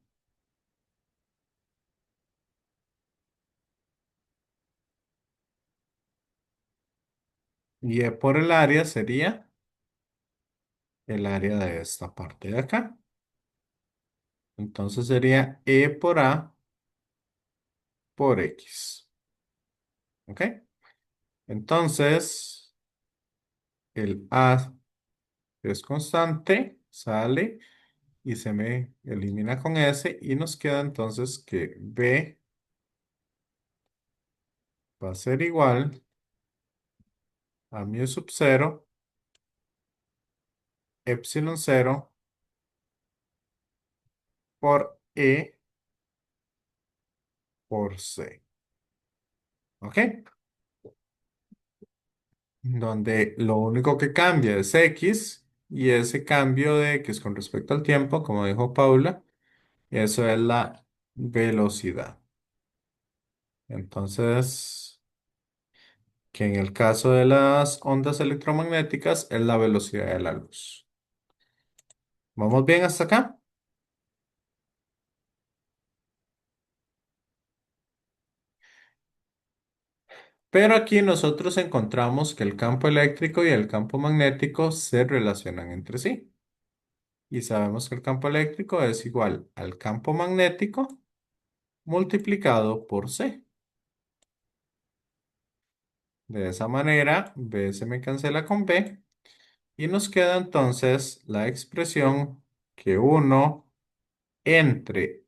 y E por el área sería el área de esta parte de acá. Entonces sería E por A por X. ¿Ok? Entonces, el A que es constante, sale y se me elimina con S y nos queda entonces que B va a ser igual a mu sub 0, epsilon 0 por E por C. ¿Ok? Donde lo único que cambia es X y ese cambio de X con respecto al tiempo, como dijo Paula, eso es la velocidad. Entonces, que en el caso de las ondas electromagnéticas es la velocidad de la luz. ¿Vamos bien hasta acá? Pero aquí nosotros encontramos que el campo eléctrico y el campo magnético se relacionan entre sí. Y sabemos que el campo eléctrico es igual al campo magnético multiplicado por C. De esa manera, B se me cancela con B y nos queda entonces la expresión que 1 entre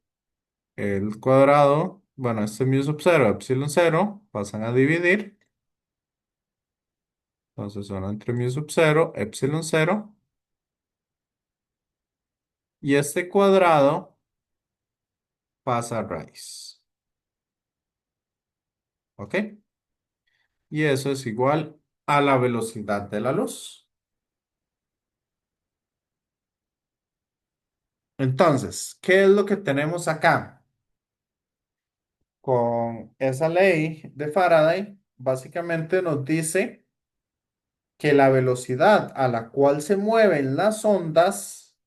el cuadrado, bueno, este mu sub 0, epsilon 0, pasan a dividir. Entonces 1 entre mu sub 0, epsilon 0. Y este cuadrado pasa a raíz. ¿Ok? Y eso es igual a la velocidad de la luz. Entonces, ¿qué es lo que tenemos acá? Con esa ley de Faraday, básicamente nos dice que la velocidad a la cual se mueven las ondas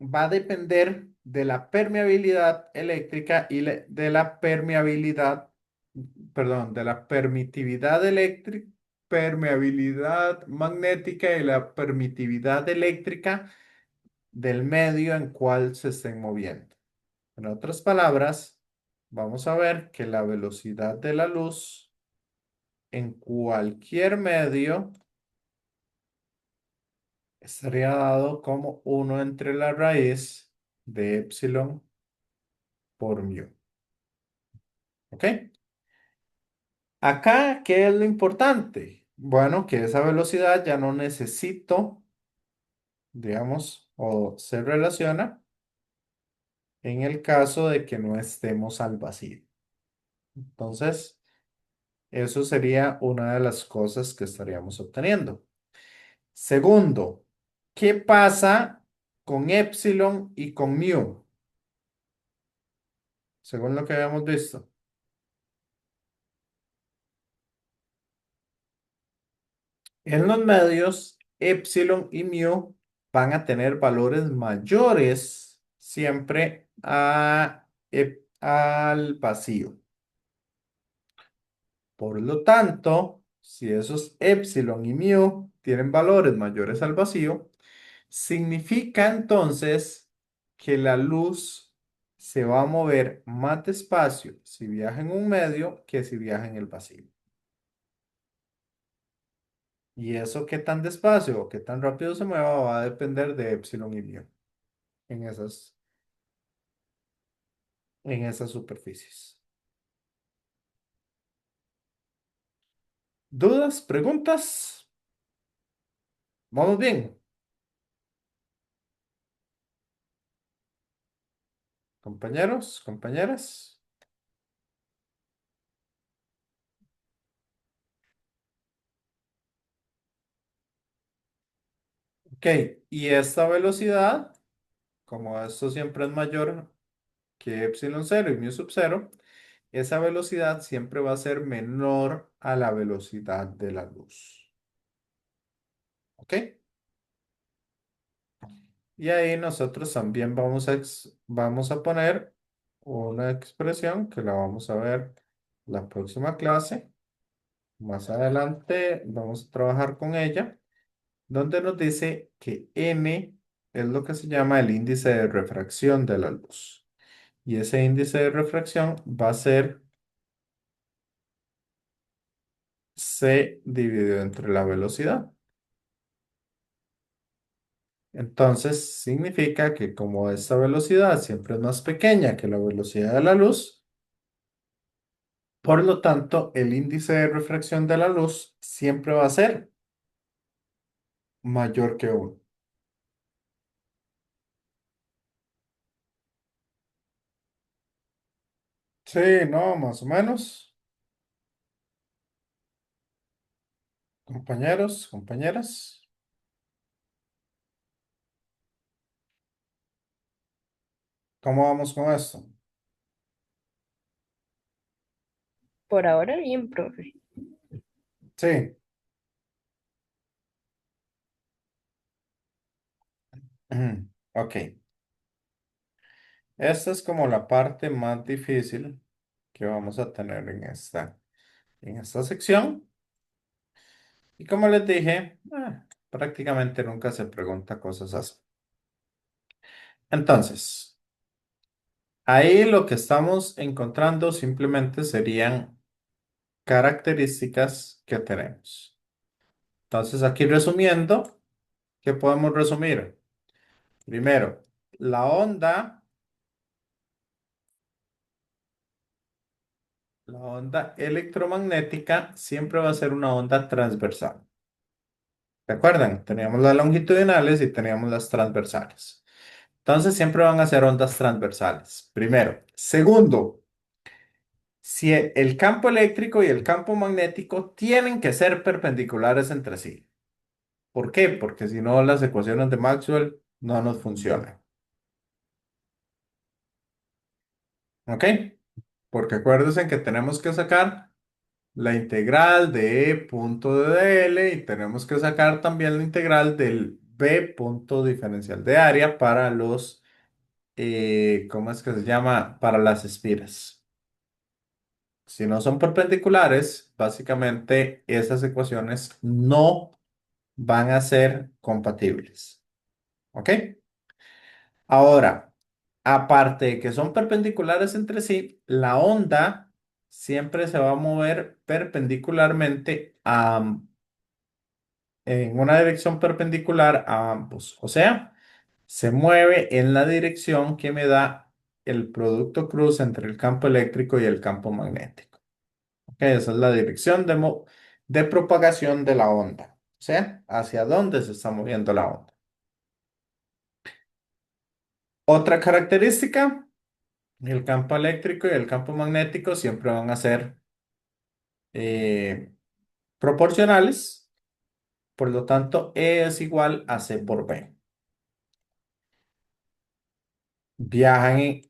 va a depender de la permeabilidad eléctrica y de la permeabilidad, perdón, de la permitividad eléctrica, permeabilidad magnética y la permitividad eléctrica del medio en cual se estén moviendo. En otras palabras, vamos a ver que la velocidad de la luz en cualquier medio estaría dado como 1 entre la raíz de epsilon por mu. ¿Ok? Acá, ¿qué es lo importante? Bueno, que esa velocidad ya no necesito, digamos, o se relaciona en el caso de que no estemos al vacío. Entonces, eso sería una de las cosas que estaríamos obteniendo. Segundo, ¿qué pasa con epsilon y con mu? Según lo que habíamos visto. En los medios, epsilon y mu van a tener valores mayores siempre al vacío. Por lo tanto, si esos epsilon y mu tienen valores mayores al vacío, significa entonces que la luz se va a mover más despacio si viaja en un medio que si viaja en el vacío. Y eso qué tan despacio o qué tan rápido se mueva va a depender de epsilon y mu en esas superficies. ¿Dudas? ¿Preguntas? ¿Vamos bien? Compañeros, compañeras. Ok, y esta velocidad, como esto siempre es mayor que epsilon 0 y mu sub 0, esa velocidad siempre va a ser menor a la velocidad de la luz. ¿Ok? Y ahí nosotros también vamos a poner una expresión que la vamos a ver la próxima clase. Más adelante vamos a trabajar con ella, donde nos dice que n es lo que se llama el índice de refracción de la luz. Y ese índice de refracción va a ser c dividido entre la velocidad. Entonces, significa que como esta velocidad siempre es más pequeña que la velocidad de la luz, por lo tanto, el índice de refracción de la luz siempre va a ser mayor que 1. Sí, no, más o menos. Compañeros, compañeras, ¿cómo vamos con esto? Por ahora bien, profe. Sí. Ok. Esta es como la parte más difícil que vamos a tener en esta sección. Y como les dije, prácticamente nunca se pregunta cosas así. Entonces, ahí lo que estamos encontrando simplemente serían características que tenemos. Entonces, aquí resumiendo, ¿qué podemos resumir? Primero, la onda, la onda electromagnética siempre va a ser una onda transversal. ¿Recuerdan? Teníamos las longitudinales y teníamos las transversales. Entonces, siempre van a ser ondas transversales. Primero. Segundo, si el campo eléctrico y el campo magnético tienen que ser perpendiculares entre sí. ¿Por qué? Porque si no, las ecuaciones de Maxwell no nos funcionan. ¿Ok? Porque acuérdense que tenemos que sacar la integral de E punto de dl y tenemos que sacar también la integral del B punto diferencial de área para los, ¿cómo es que se llama? Para las espiras. Si no son perpendiculares, básicamente esas ecuaciones no van a ser compatibles. ¿Ok? Ahora, aparte de que son perpendiculares entre sí, la onda siempre se va a mover perpendicularmente en una dirección perpendicular a ambos. O sea, se mueve en la dirección que me da el producto cruz entre el campo eléctrico y el campo magnético. Ok, esa es la dirección de propagación de la onda. O sea, hacia dónde se está moviendo la onda. Otra característica, el campo eléctrico y el campo magnético siempre van a ser eh, proporcionales. Por lo tanto, E es igual a C por B.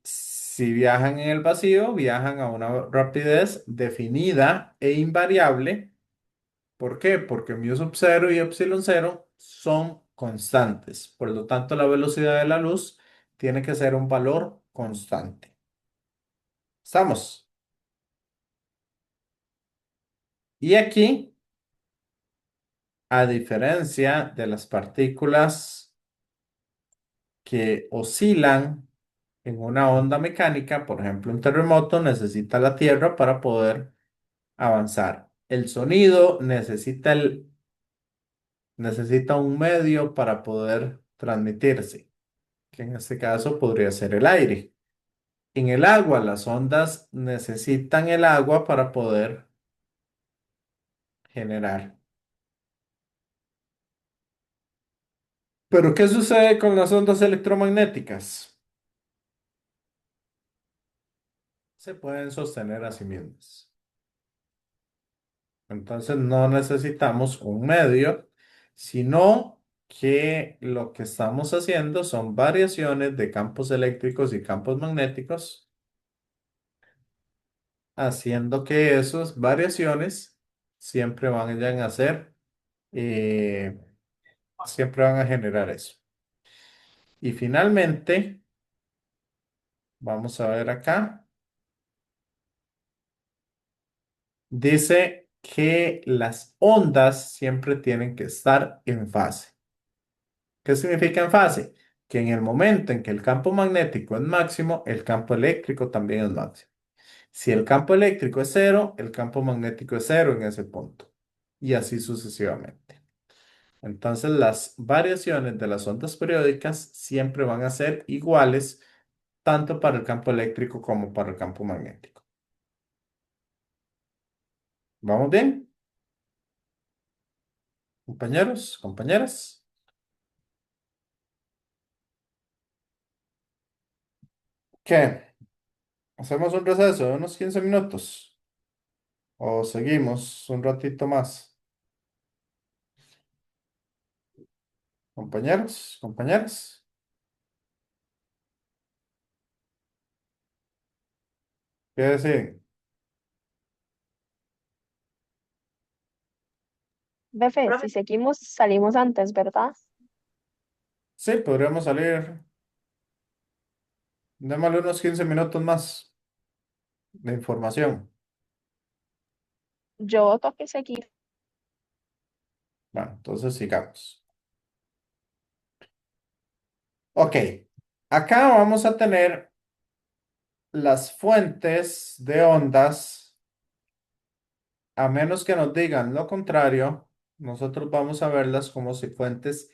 Si viajan en el vacío, viajan a una rapidez definida e invariable. ¿Por qué? Porque mu sub 0 y epsilon 0 son constantes. Por lo tanto, la velocidad de la luz tiene que ser un valor constante. ¿Estamos? Y aquí, a diferencia de las partículas que oscilan en una onda mecánica, por ejemplo, un terremoto necesita la Tierra para poder avanzar. El sonido necesita un medio para poder transmitirse, que en este caso podría ser el aire. En el agua, las ondas necesitan el agua para poder generar. Pero, ¿qué sucede con las ondas electromagnéticas? Se pueden sostener a sí mismas. Entonces no necesitamos un medio, sino que lo que estamos haciendo son variaciones de campos eléctricos y campos magnéticos haciendo que esas variaciones siempre van a ser, eh, siempre van a generar eso. Y finalmente, vamos a ver acá, dice que las ondas siempre tienen que estar en fase. ¿Qué significa en fase? Que en el momento en que el campo magnético es máximo, el campo eléctrico también es máximo. Si el campo eléctrico es cero, el campo magnético es cero en ese punto. Y así sucesivamente. Entonces, las variaciones de las ondas periódicas siempre van a ser iguales, tanto para el campo eléctrico como para el campo magnético. ¿Vamos bien? Compañeros, compañeras. ¿Qué? ¿Hacemos un receso de unos 15 minutos? ¿O seguimos un ratito más? Compañeros, compañeras. ¿Qué deciden? Befe, Profe, si seguimos, salimos antes, ¿verdad? Sí, podríamos salir. Démosle unos 15 minutos más de información. Yo voto que seguir. Bueno, entonces sigamos. Ok, acá vamos a tener las fuentes de ondas, a menos que nos digan lo contrario, nosotros vamos a verlas como si fuentes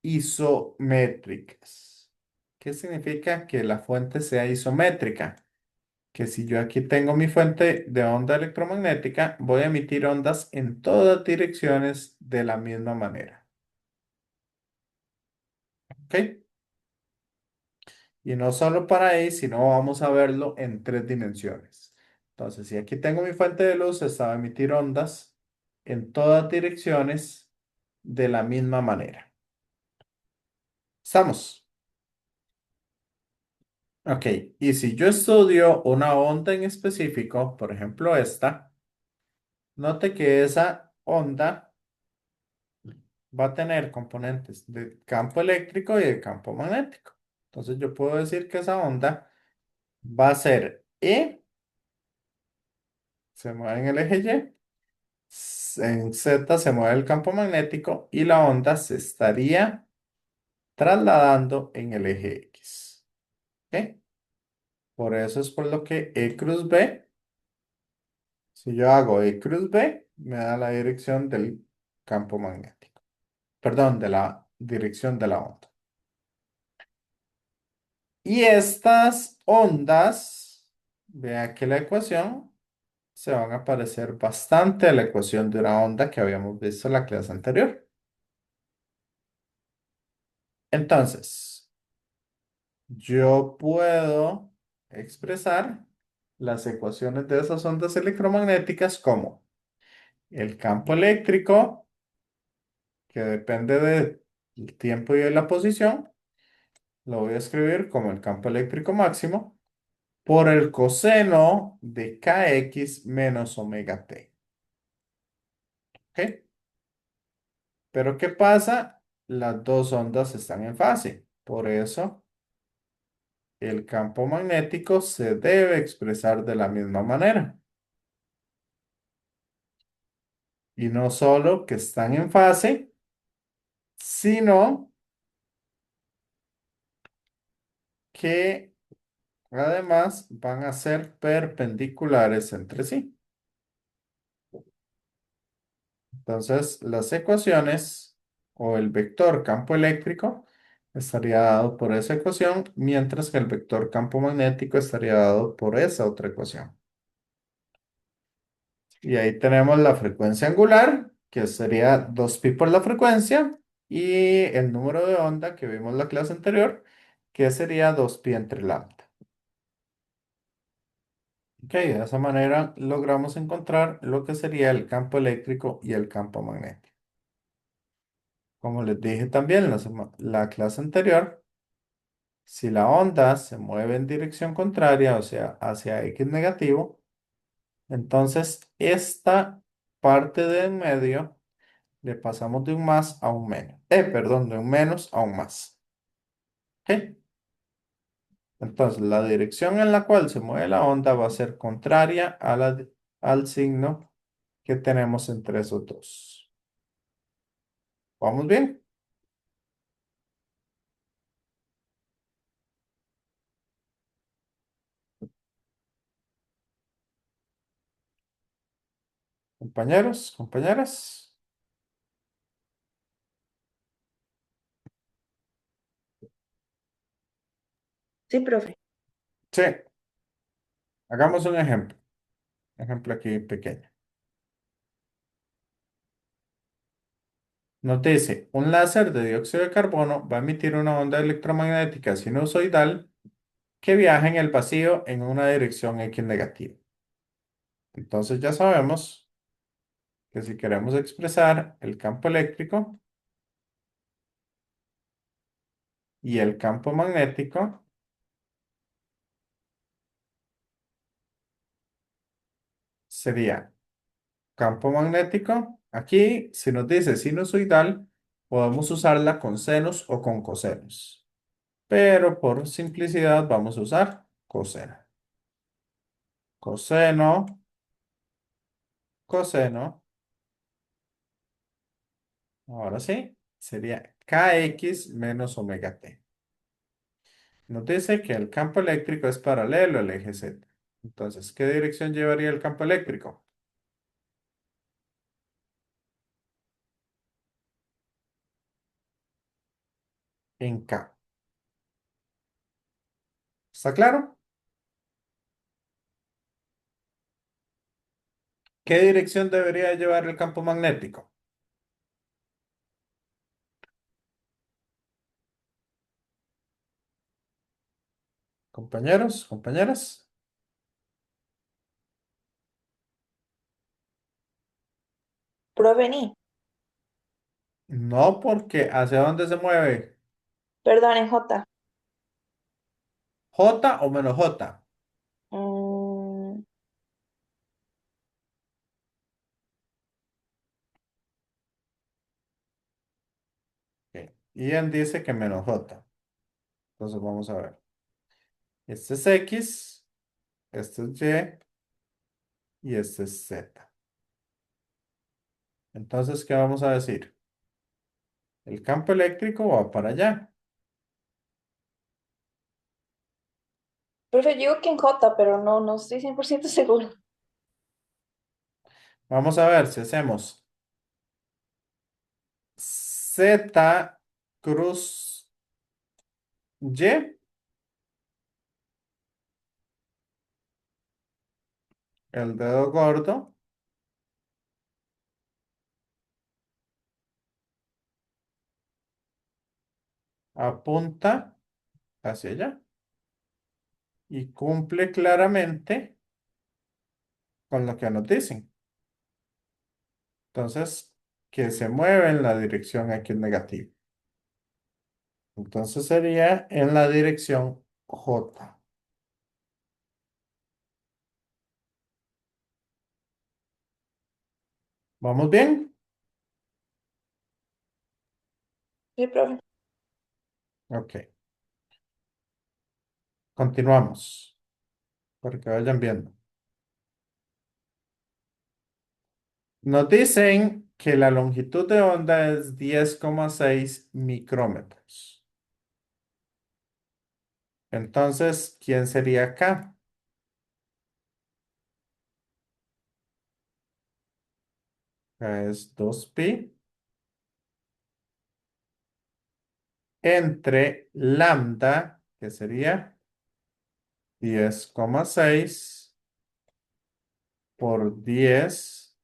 isométricas. ¿Qué significa que la fuente sea isométrica? Que si yo aquí tengo mi fuente de onda electromagnética, voy a emitir ondas en todas direcciones de la misma manera. ¿Ok? Y no solo para ahí, sino vamos a verlo en tres dimensiones. Entonces, si aquí tengo mi fuente de luz, esta va a emitir ondas en todas direcciones de la misma manera. ¿Estamos? Ok, y si yo estudio una onda en específico, por ejemplo esta, note que esa onda va a tener componentes de campo eléctrico y de campo magnético. Entonces yo puedo decir que esa onda va a ser E, se mueve en el eje Y, en Z se mueve el campo magnético y la onda se estaría trasladando en el eje X. ¿Ok? Por eso es por lo que E cruz B, si yo hago E cruz B, me da la dirección del campo magnético. Perdón, de la dirección de la onda. Y estas ondas, vea que la ecuación se van a parecer bastante a la ecuación de una onda que habíamos visto en la clase anterior. Entonces, yo puedo expresar las ecuaciones de esas ondas electromagnéticas como el campo eléctrico, que depende del tiempo y de la posición, lo voy a escribir como el campo eléctrico máximo, por el coseno de kx menos omega t. ¿Ok? Pero ¿qué pasa? Las dos ondas están en fase. Por eso, el campo magnético se debe expresar de la misma manera. Y no solo que están en fase, sino que además van a ser perpendiculares entre sí. Entonces, las ecuaciones o el vector campo eléctrico estaría dado por esa ecuación, mientras que el vector campo magnético estaría dado por esa otra ecuación. Y ahí tenemos la frecuencia angular, que sería 2pi por la frecuencia, y el número de onda que vimos en la clase anterior, que sería 2pi entre lambda. Ok, de esa manera logramos encontrar lo que sería el campo eléctrico y el campo magnético. Como les dije también en la clase anterior, si la onda se mueve en dirección contraria, o sea, hacia X negativo, Entonces, esta parte de en medio le pasamos de un más a un menos. Perdón, de un menos a un más. ¿Ok? Entonces, la dirección en la cual se mueve la onda va a ser contraria a al signo que tenemos entre esos dos. ¿Vamos bien? Compañeros, compañeras. Sí, profe. Sí, hagamos un ejemplo. Ejemplo aquí pequeño. Nos dice, un láser de dióxido de carbono va a emitir una onda electromagnética sinusoidal que viaja en el vacío en una dirección X negativa. Entonces ya sabemos que si queremos expresar el campo eléctrico y el campo magnético, sería campo magnético. Aquí, si nos dice sinusoidal, podemos usarla con senos o con cosenos. Pero por simplicidad vamos a usar coseno. Coseno, coseno. Ahora sí, sería kx menos omega t. Nos dice que el campo eléctrico es paralelo al eje Z. Entonces, ¿qué dirección llevaría el campo eléctrico? En K. ¿Está claro? ¿Qué dirección debería llevar el campo magnético? Compañeros, compañeras. Provení. No, porque ¿hacia dónde se mueve? Perdón, en J. ¿J o menos J? Mm, Ok. Ian dice que menos J. Entonces vamos a ver. Este es X, este es Y este es Z. Entonces, ¿qué vamos a decir? El campo eléctrico va para allá. profe, yo digo que en J, pero no estoy 100% seguro. Vamos a ver si hacemos Z cruz Y, el dedo gordo, apunta hacia allá y cumple claramente con lo que nos dicen. Entonces, que se mueve en la dirección X negativa. Entonces sería en la dirección J. ¿Vamos bien? Sí, profe. Ok. Continuamos para que vayan viendo. Nos dicen que la longitud de onda es 10,6 micrómetros. Entonces, ¿quién sería acá? Acá es 2pi entre lambda, que sería 10,6 por 10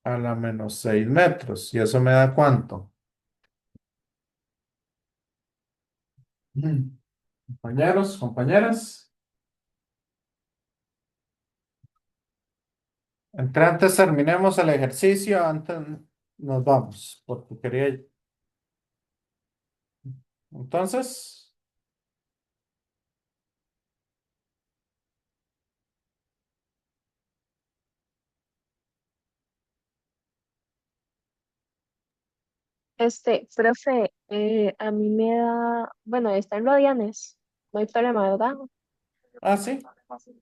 a la menos 6 metros. ¿Y eso me da cuánto? Mm. Compañeros, compañeras. Entre antes terminemos el ejercicio, antes nos vamos, porque quería. Entonces, Profe, a mí me da, bueno, está en radianes, no hay problema, ¿verdad? Ah, sí. Porque,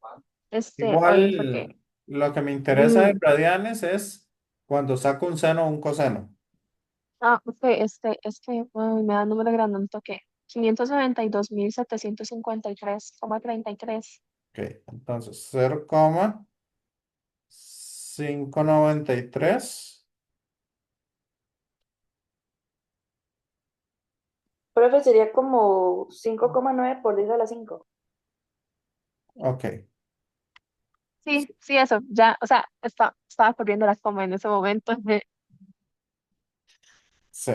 Igual lo que me interesa de mm, radianes es cuando saco un seno o un coseno. ok, es que bueno, me da número grande, un toque. 592.753,33. Ok, entonces 0,593. Profe, sería como 5,9 por 10 a la 5. Ok, Sí, sí, eso, ya, o sea, estaba corriendo la coma en ese momento. sí.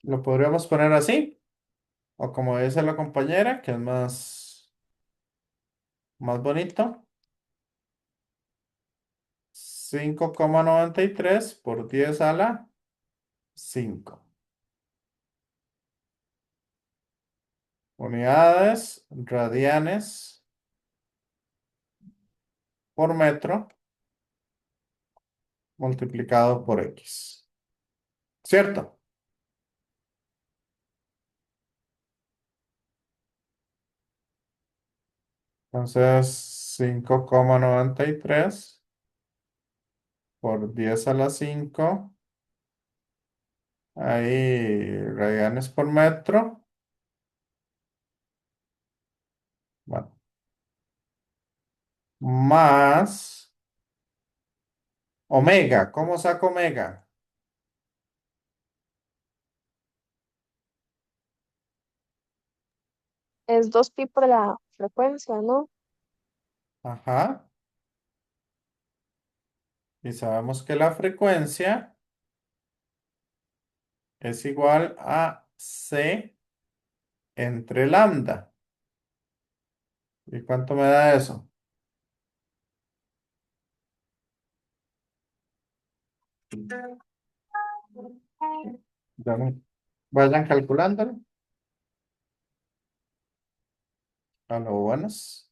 Lo podríamos poner así, o como dice la compañera, que es más bonito. 5,93 por 10 a la 5. Unidades radianes por metro multiplicado por X. ¿Cierto? Entonces, 5,93 por 10 a la 5. Ahí, radianes por metro. Bueno, más omega. ¿Cómo saco omega? Es 2pi por la frecuencia, ¿no? Ajá. Y sabemos que la frecuencia es igual a C entre lambda. ¿Y cuánto me da eso? Vayan calculándolo. A lo buenas.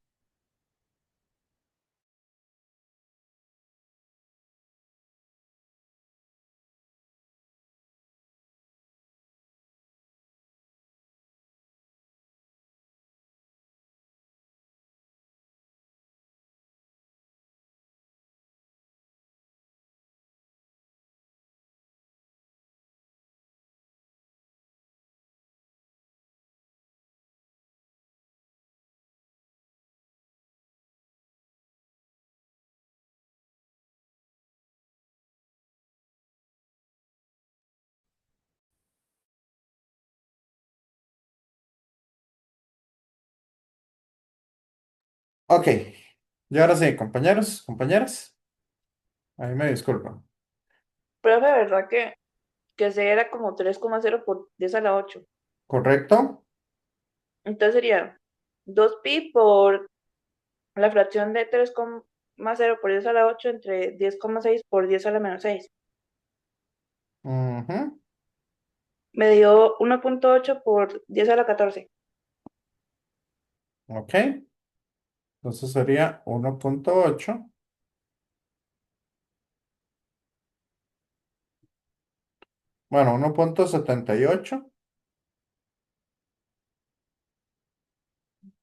Ok. Y ahora sí, compañeros, compañeras. Ahí me disculpan. Profe, ¿verdad que C era como 3,0 por 10 a la 8? ¿Correcto? Entonces sería 2pi por la fracción de 3,0 por 10 a la 8 entre 10,6 por 10 a la menos 6. Ujú. Me dio 1,8 por 10 a la 14. Ok. Entonces sería 1,8. Bueno, 1,78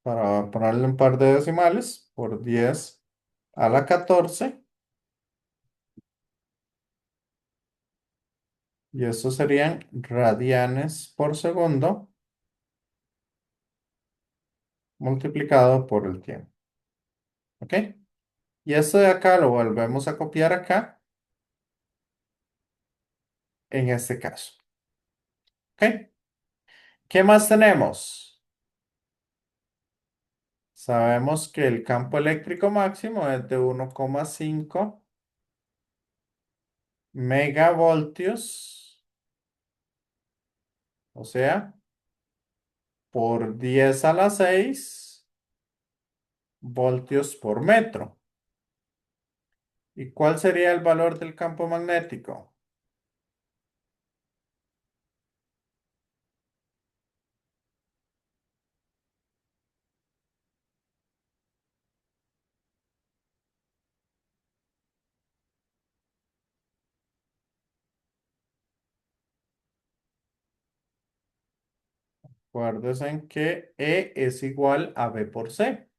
para ponerle un par de decimales por 10 a la 14. Y eso serían radianes por segundo multiplicado por el tiempo. ¿Ok? Y esto de acá lo volvemos a copiar acá en este caso. ¿Ok? ¿Qué más tenemos? Sabemos que el campo eléctrico máximo es de 1,5 megavoltios, o sea, por 10 a la 6 voltios por metro. ¿Y cuál sería el valor del campo magnético? Acuérdense en que E es igual a B por C.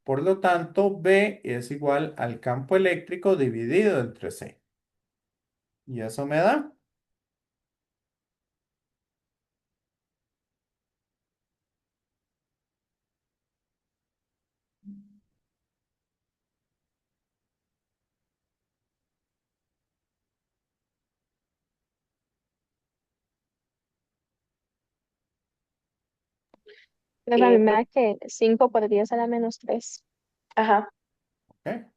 Por lo tanto, B es igual al campo eléctrico dividido entre C. Y eso me da. Entonces a mí me pues, da que 5 por 10 a la menos 3. ajá, ¿Ok?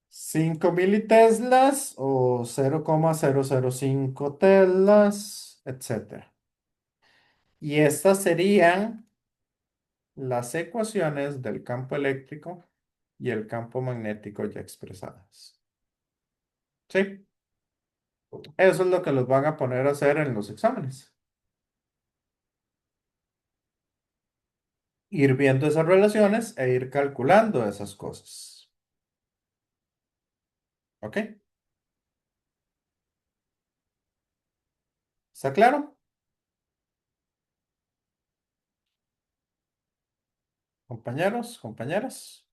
5 militeslas o 0,005 teslas, etcétera. Y estas serían las ecuaciones del campo eléctrico y el campo magnético ya expresadas. ¿Sí? Eso es lo que los van a poner a hacer en los exámenes. Ir viendo esas relaciones e ir calculando esas cosas. ¿Ok? ¿Está claro? Compañeros, compañeras.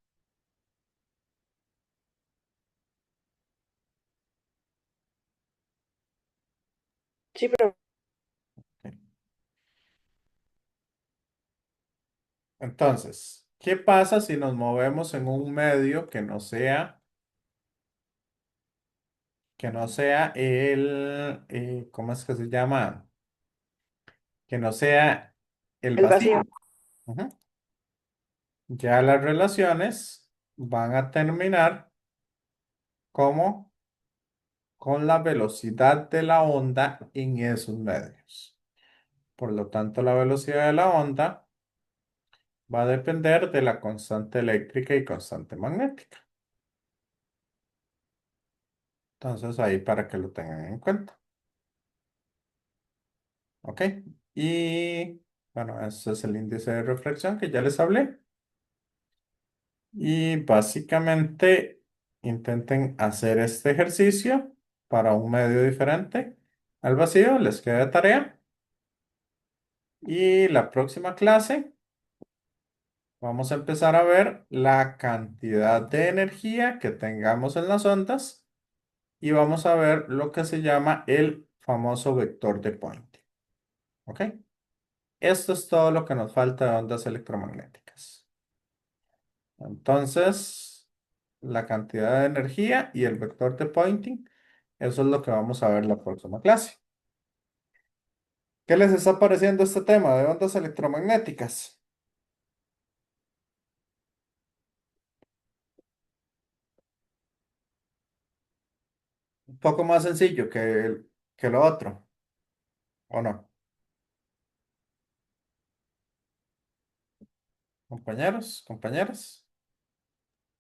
sí, pero Ok. Entonces, ¿qué pasa si nos movemos en un medio que no sea ¿cómo es que se llama? Que no sea el el vacío. vacío. Ujú. Ya las relaciones van a terminar como con la velocidad de la onda en esos medios. Por lo tanto, la velocidad de la onda va a depender de la constante eléctrica y constante magnética. Entonces, ahí para que lo tengan en cuenta. ¿Ok? Y bueno, ese es el índice de reflexión que ya les hablé. Y básicamente intenten hacer este ejercicio para un medio diferente al vacío. Les queda de tarea. Y la próxima clase vamos a empezar a ver la cantidad de energía que tengamos en las ondas y vamos a ver lo que se llama el famoso vector de Poynting. ¿Ok? Esto es todo lo que nos falta de ondas electromagnéticas. Entonces, la cantidad de energía y el vector de Poynting, eso es lo que vamos a ver en la próxima clase. ¿Qué les está pareciendo este tema de ondas electromagnéticas? Un poco más sencillo que lo otro, ¿o no? Compañeros, compañeras.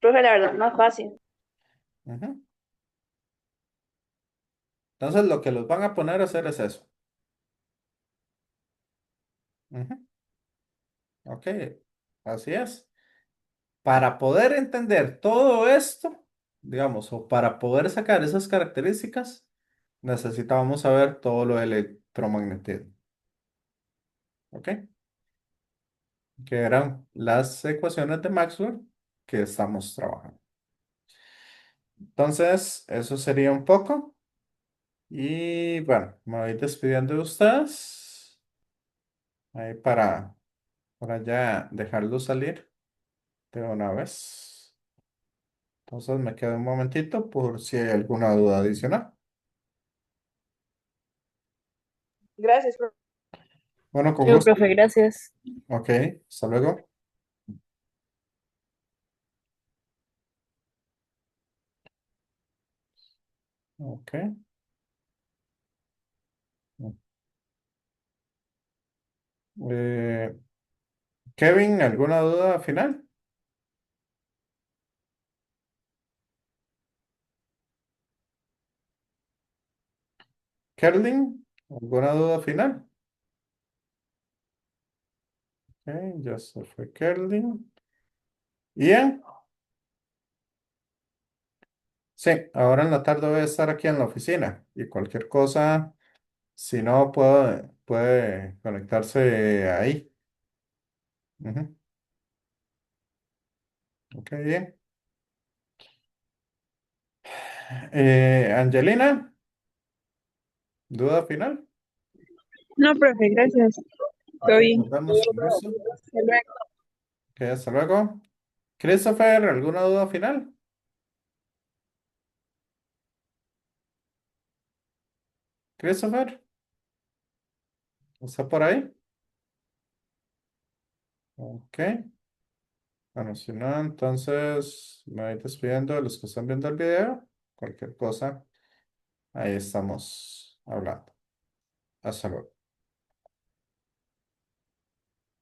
Profe, la verdad, más fácil. Ujú. Entonces, lo que los van a poner a hacer es eso. Ujú. Ok, así es. Para poder entender todo esto, digamos, o para poder sacar esas características, necesitábamos saber todo lo del electromagnetismo. ¿Ok? Que eran las ecuaciones de Maxwell que estamos trabajando. Entonces, eso sería un poco. Y bueno, me voy despidiendo de ustedes. Ahí para ya dejarlo salir de una vez. Entonces me quedo un momentito por si hay alguna duda adicional. Gracias, profe. Bueno, con Yo, gusto. profe, gracias. Ok, hasta luego. Ok. Eh, Kevin, ¿alguna duda final? Kerlin, ¿alguna duda final? Ok, ya se fue Kerlin. Ian, sí, ahora en la tarde voy a estar aquí en la oficina y cualquier cosa, si no puedo puede conectarse ahí. Ujú. Ok, bien. Angelina, ¿duda final? No, profe, gracias. Ok, Todo bien. nos vemos con gusto. Hasta luego. Ok, hasta luego. Christopher, ¿alguna duda final? Christopher, ¿está por ahí? Ok. Bueno, si no, entonces me voy despidiendo de los que están viendo el video. Cualquier cosa, ahí estamos hablando. Hasta luego.